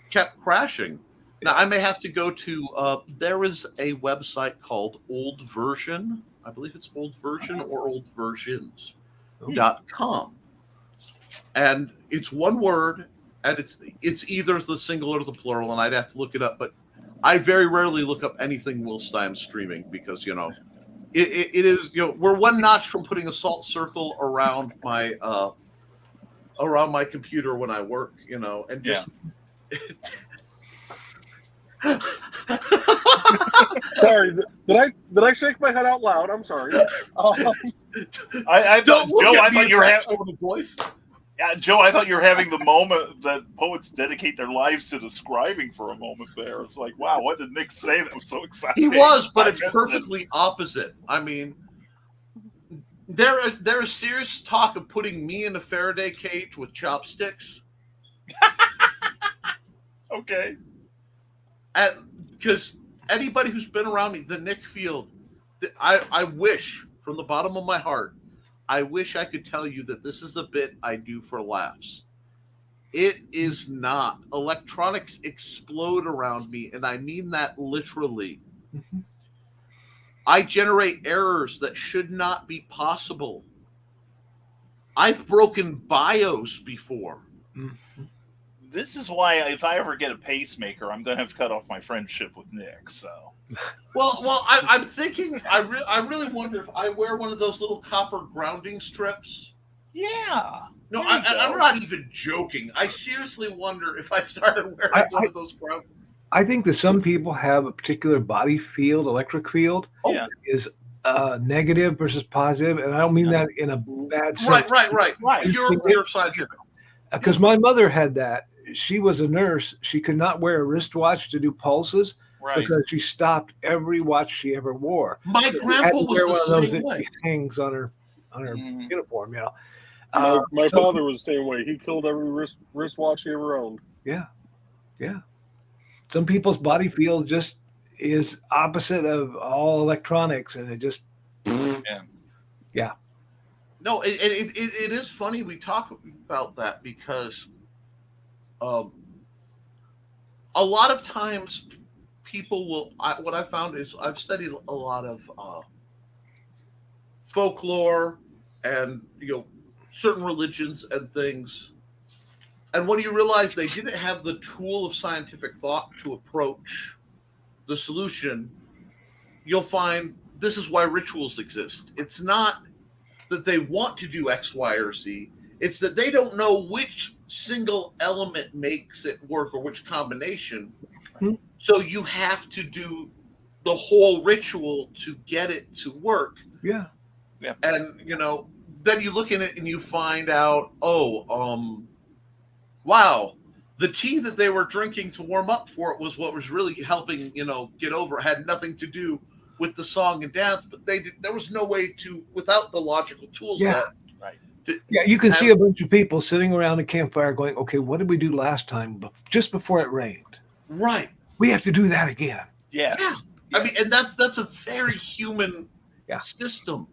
kept crashing. Now, I may have to go to, there is a website called Old Version. I believe it's Old Version or oldversions.com. And it's one word, and it's either the singular or the plural, and I'd have to look it up, but I very rarely look up anything whilst I'm streaming because, it is, we're one notch from putting a salt circle around my computer when I work, and just. Sorry, did I shake my head out loud? I'm sorry. I don't look Joe, at I me thought you were having the voice. Joe, I thought you were having the moment that poets dedicate their lives to describing for a moment there. It's like, wow, what did Nick say that was so exciting? He was, but it's missed perfectly opposite. I mean, there is serious talk of putting me in a Faraday cage with chopsticks. Okay. And because anybody who's been around me, the Nick Field, I wish from the bottom of my heart, I wish I could tell you that this is a bit I do for laughs. It is not. Electronics explode around me, and I mean that literally. Mhm. I generate errors that should not be possible. I've broken BIOS before. This is why if I ever get a pacemaker, I'm going to have to cut off my friendship with Nick. So, I'm thinking. I really wonder if I wear one of those little copper grounding strips. yeah. No, There you go. I'm not even joking. I seriously wonder if I started wearing one of those ground. I think that some people have a particular body field, electric field, Yeah. is negative versus positive, and I don't mean that in a bad sense. Right. Right. Pure scientific. Because my mother had that. She was a nurse. She could not wear a wristwatch to do pulses Right. because she stopped every watch she ever wore. My So she had grandpa to was wear the one of those same that way. hangs on her Mhm. uniform. My So- father was the same way. He killed every wristwatch he ever owned. Yeah. Some people's body field just is opposite of all electronics, and it just No, it is funny we talk about that because a lot of times people will. What I found is I've studied a lot of folklore and certain religions and things. And when you realize they didn't have the tool of scientific thought to approach the solution, you'll find this is why rituals exist. It's not that they want to do X, Y, or Z. It's that they don't know which single element makes it work or which combination. Hmm. So you have to do the whole ritual to get it to work. yeah. And then you look in it and you find out, wow, the tea that they were drinking to warm up for it was what was really helping get over it. Had nothing to do with the song and dance, but there was no way to, without the logical tool Yeah. set. Right. Yeah, you can see a bunch of people sitting around a campfire going, okay, what did we do last time just before it rained? Right. We have to do that again. Yes. I mean, and that's a very human Yeah. system.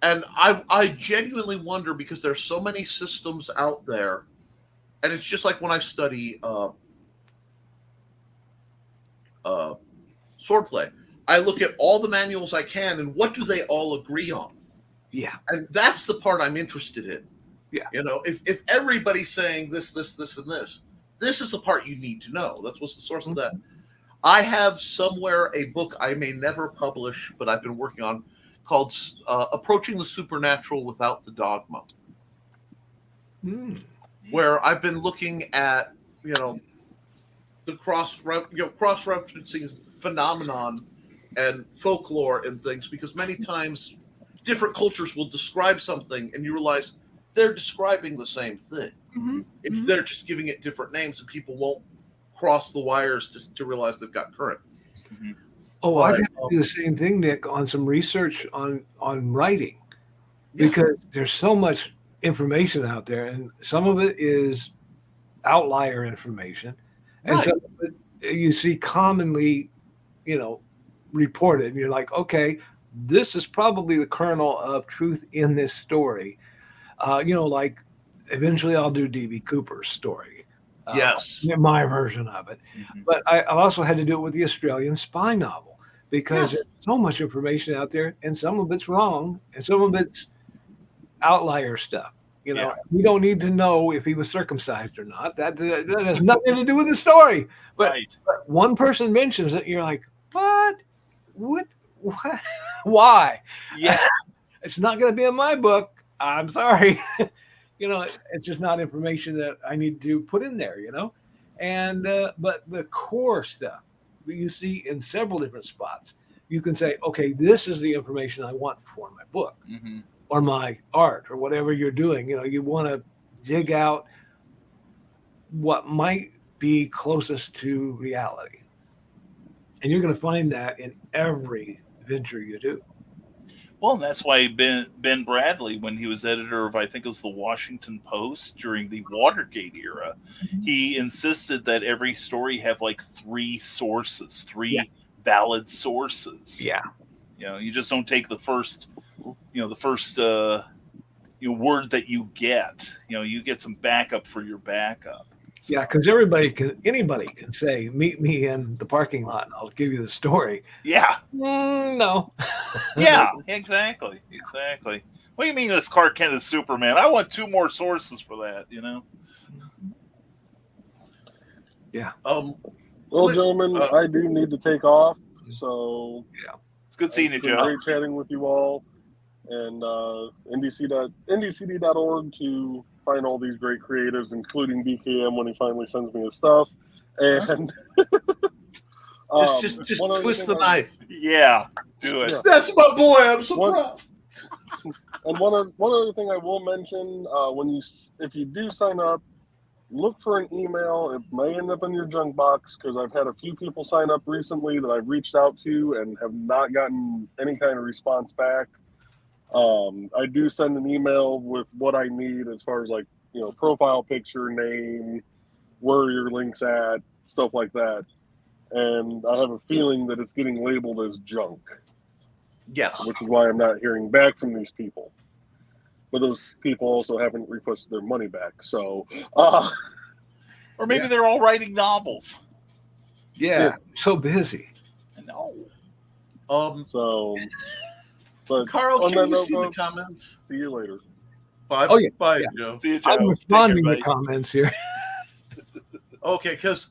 And I genuinely wonder, because there's so many systems out there, and it's just like when I study swordplay. I look at all the manuals I can, and what do they all agree on? Yeah. And that's the part I'm interested in. Yeah. If everybody's saying this, and this is the part you need to know. That's what's the source of that. I have somewhere a book I may never publish, but I've been working on, called Approaching the Supernatural Without the Dogma, where I've been looking at, the cross-referencing phenomenon and folklore and things, because many times different cultures will describe something and you realize they're describing the same thing. They're just giving it different names, and people won't cross the wires to realize they've got current. Oh, I had to do the same thing, Nick, on some research on writing, because there's so much information out there, and some of it is outlier information, and some of it you see commonly, reported, and you're like, okay, this is probably the kernel of truth in this story. Like eventually I'll do D.B. Cooper's story. Yes. My version of it. But I also had to do it with the Australian spy novel, because there's so much information out there, and some of it's wrong, and some of it's outlier stuff. You don't need to know if he was circumcised or not. That has nothing to do with the story. But, but one person mentions it, and you're like, what? Why? Yeah. It's not going to be in my book. I'm sorry. It's just not information that I need to put in there, And but the core stuff that you see in several different spots, you can say, okay, this is the information I want for my book or my art or whatever you're doing. You want to dig out what might be closest to reality. And you're going to find that in every venture you do. Well, and that's why Ben Bradley, when he was editor of, I think it was the Washington Post during the Watergate era, he insisted that every story have like 3 sources, 3 valid sources. Yeah. You know, you just don't take the first word that you get. You know, you get some backup for your backup. So. Yeah, because anybody can say, meet me in the parking lot and I'll give you the story. Yeah. No. Yeah, exactly. What do you mean this Clark Kent is Superman? I want 2 more sources for that, you know? Yeah. Well, gentlemen, I do need to take off. So yeah, it's good seeing you, Joe. Great chatting with you all. And ndcd.org to find all these great creatives, including BKM when he finally sends me his stuff. And just twist the knife. Yeah, do it. Yeah. That's my boy. I'm so proud. And one other thing I will mention: if you do sign up, look for an email. It may end up in your junk box because I've had a few people sign up recently that I've reached out to and have not gotten any kind of response back. I do send an email with what I need as far as profile picture, name, where your link's at, stuff like that. And I have a feeling that it's getting labeled as junk. Yes. Which is why I'm not hearing back from these people. But those people also haven't requested their money back. So, or maybe they're all writing novels. Yeah. So busy. I know. But Carl, can you see the comments? See you later. Bye, Joe. See you, Joe. I'm responding to comments here. Okay, because